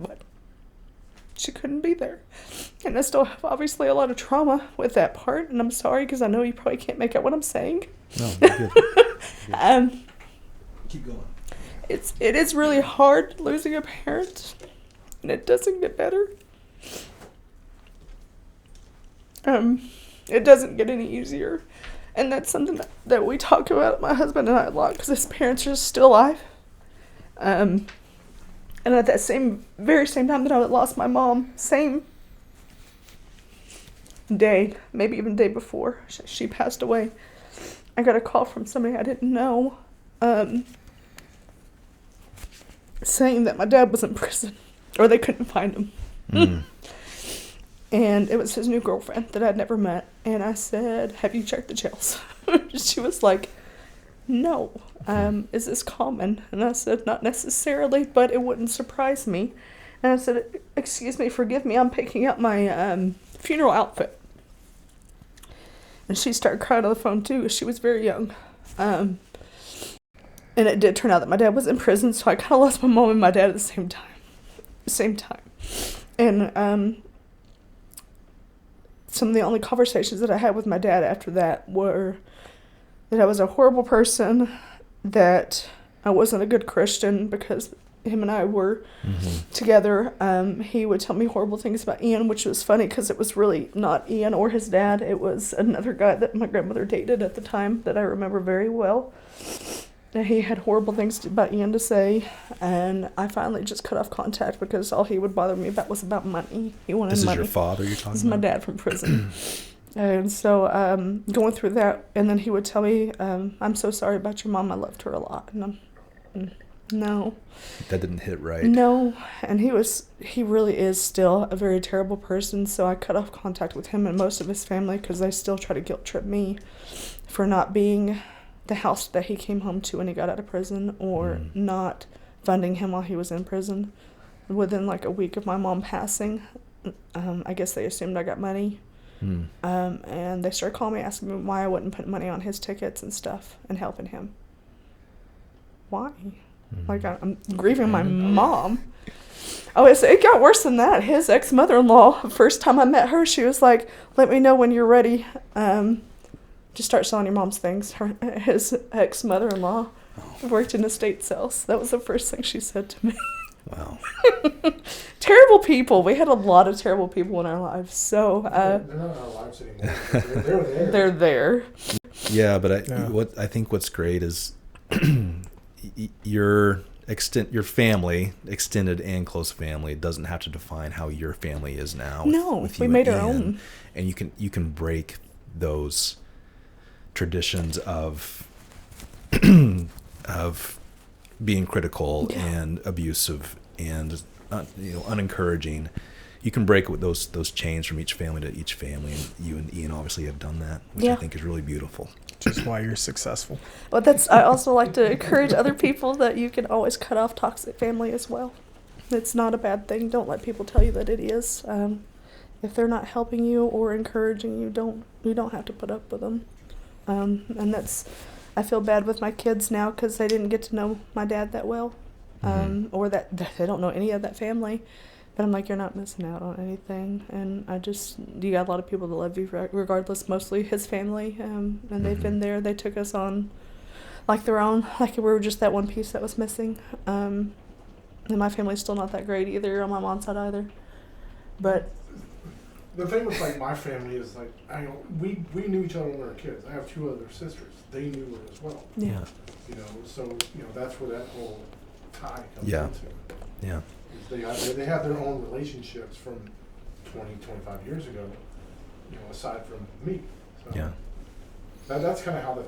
but she couldn't be there. And I still have obviously a lot of trauma with that part. And I'm sorry because I know you probably can't make out what I'm saying. No, you're good. Keep going. It is really hard losing a parent, and it doesn't get better. It doesn't get any easier, and that's something that we talk about, my husband and I, a lot, because his parents are still alive. And at that very same time that I lost my mom, same day, maybe even the day before she passed away, I got a call from somebody I didn't know, saying that my dad was in prison, or they couldn't find him. And it was his new girlfriend that I'd never met. And I said, have you checked the jails? She was like, no. Is this common? And I said, not necessarily, but it wouldn't surprise me. And I said, excuse me, forgive me, I'm picking up my funeral outfit. And she started crying on the phone too. She was very young. And it did turn out that my dad was in prison, so I kind of lost my mom and my dad at the same time. And some of the only conversations that I had with my dad after that were that I was a horrible person, that I wasn't a good Christian because him and I were together. He would tell me horrible things about Ian, which was funny because it was really not Ian or his dad. It was another guy that my grandmother dated at the time that I remember very well. And he had horrible things about Ian to say, and I finally just cut off contact because all he would bother me about was about money. He wanted This money. is your father you're talking This is my about? dad from prison. And so going through that, and then he would tell me, I'm so sorry about your mom. I loved her a lot. And I'm, no. That didn't hit right. No. And he really is still a very terrible person. So I cut off contact with him and most of his family because they still try to guilt trip me for not being the house that he came home to when he got out of prison, or not funding him while he was in prison. Within like a week of my mom passing, I guess they assumed I got money. And they started calling me, asking me why I wouldn't put money on his tickets and stuff and helping him. Why? Like, I'm grieving my mom. Oh, it got worse than that. His ex-mother-in-law, first time I met her, she was like, let me know when you're ready to start selling your mom's things. His ex-mother-in-law worked in estate sales. That was the first thing she said to me. Wow. Terrible people. We had a lot of terrible people in our lives. So they're not in our lives anymore. They're there. they're there. Yeah, but I think what's great is your family, extended and close family, doesn't have to define how your family is now. No, with we you made and our Ian. own. And you can break those traditions of of being critical and abusive and unencouraging. You can break with those chains from each family to each family, and you and Ian obviously have done that, which I think is really beautiful. Which is why you're successful. But I also like to encourage other people that you can always cut off toxic family as well. It's not a bad thing. Don't let people tell you that it is. If they're not helping you or encouraging you, you don't have to put up with them. And I feel bad with my kids now because they didn't get to know my dad that well, or that they don't know any of that family. But I'm like, you're not missing out on anything. And you got a lot of people that love you regardless, mostly his family. And they've been there. They took us on like their own, like we were just that one piece that was missing. And my family's still not that great either on my mom's side either. But the thing with like my family is like, we knew each other when we were kids. I have 2 other sisters. They knew her as well. Yeah. So that's where that whole tie comes Yeah. into. Yeah. They have their own relationships from 20, 25 years ago, aside from me. So Yeah. That's kind of how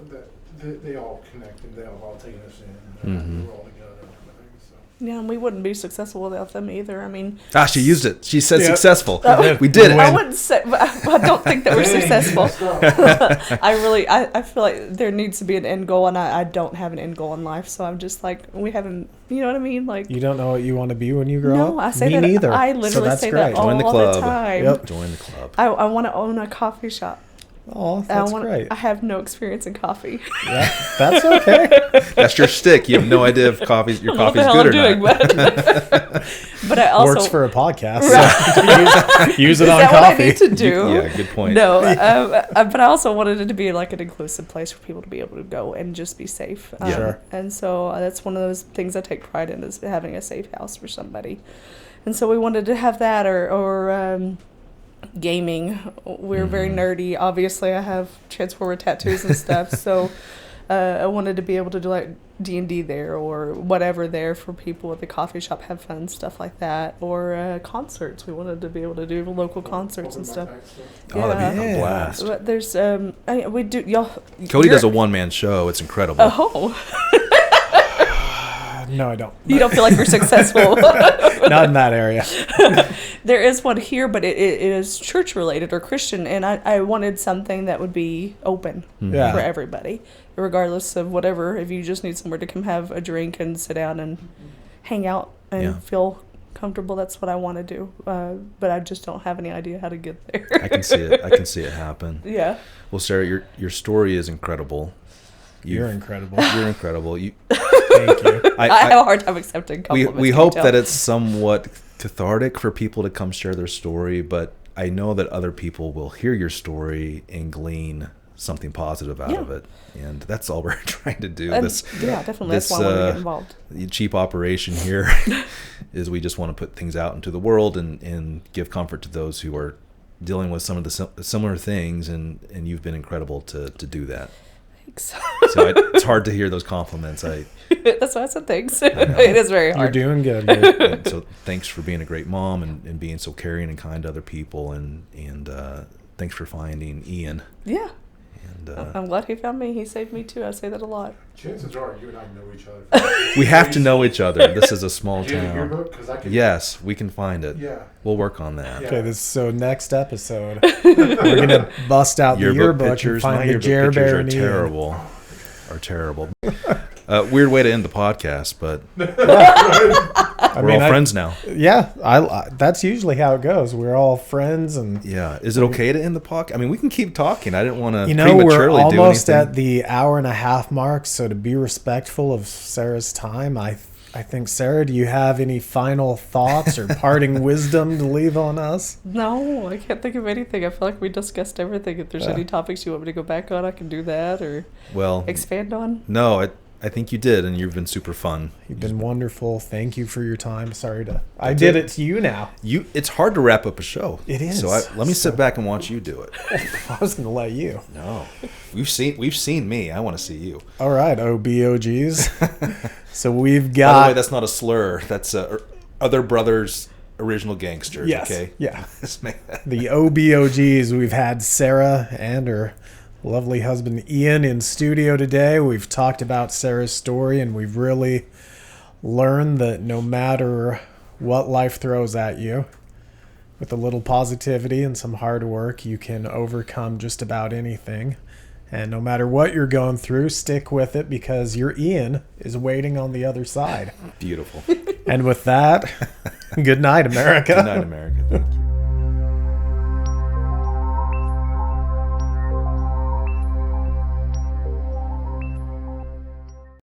they all connect, and they have all taken us in, and we're all together and everything. So. yeah, and we wouldn't be successful without them either. I mean, She used it. She said Yeah. successful. Oh. We did it. I wouldn't say, I don't think that we're Dang, successful. you messed up. I feel like there needs to be an end goal, and I don't have an end goal in life, so I'm just like, we haven't, you know what I mean? Like, You don't know what you want to be when you grow up? no, I say Me that. neither. I So literally that's say great. that all Join the the club. time. Yep. Join the club. I want to own a coffee shop. Oh, that's great. I have no experience in coffee. Yeah, that's okay. That's your stick. You have no idea if your coffee's good or not. But I also Works for a podcast. Right. So use it Is on that coffee. what I need to do? Yeah, good point. No, but I also wanted it to be like an inclusive place for people to be able to go and just be safe. Sure. And so that's one of those things I take pride in, is having a safe house for somebody. And so we wanted to have that, or gaming. We're very nerdy. Obviously, I have Transformer tattoos and stuff. So I wanted to be able to do like D&D there or whatever there for people at the coffee shop, have fun, stuff like that. Or concerts. We wanted to be able to do local concerts and stuff. Oh, that'd be Yeah. a blast. But there's we do y'all. Cody does a one-man show. It's incredible. Oh, No, I don't. you don't feel like you're successful. Not in that area. There is one here, but it is church related or Christian, and I wanted something that would be open Yeah. for everybody, regardless of whatever. If you just need somewhere to come have a drink and sit down and hang out and feel comfortable, that's what I want to do. But I just don't have any idea how to get there. I can see it. I can see it happen. Yeah. Well, Sarah, your story is incredible. You're incredible. You're incredible. Thank you. I have a hard time accepting compliments. We you hope can that tell. it's somewhat cathartic for people to come share their story, but I know that other people will hear your story and glean something positive out of it, and that's all we're trying to do. And, definitely. That's why I want to get involved. The cheap operation here is we just want to put things out into the world and give comfort to those who are dealing with some of the similar things, and you've been incredible to do that. Thanks. So it's hard to hear those compliments. That's why I said thanks. It is very You're hard. doing good. Dude. So thanks for being a great mom and being so caring and kind to other people, and thanks for finding Ian. Yeah. And I'm glad he found me. He saved me too. I say that a lot. Chances are you and I know each other. we have to know each other. This is a small Do you have a town. yearbook? 'Cause I can. Yes, we can find it. Yeah. We'll work on that. Yeah. Okay, so next episode, we're gonna bust out the yearbook and pictures. find My the yearbook Jer pictures Bear are and Ian. terrible. Are terrible. Weird way to end the podcast, but I we're all friends now. Yeah, that's usually how it goes. We're all friends, and Yeah. Is it okay to end the podcast? I mean, we can keep talking. I didn't want to we're prematurely do almost anything. at the hour-and-a-half mark. So to be respectful of Sarah's time, I think, Sarah, do you have any final thoughts or parting wisdom to leave on us? No, I can't think of anything. I feel like we discussed everything. If there's any topics you want me to go back on, I can do that or Well, expand on. no, I think you did, and you've been super fun. You've been wonderful. Thank you for your time. I did it to you now. It's hard to wrap up a show. It is. So let me sit back and watch you do it. I was going to let you. No, we've seen me. I want to see you. All right, OBOGs. So we've By got... the way, that's not a slur. That's Other Brothers Original Gangsters. Yes. Okay. Yeah. Let's make that. The OBOGs. We've had Sarah and her lovely husband Ian in studio today. We've talked about Sarah's story, and we've really learned that no matter what life throws at you, with a little positivity and some hard work, you can overcome just about anything. And no matter what you're going through, stick with it, because your Ian is waiting on the other side. Beautiful. And with that, good night, America. Good night, America.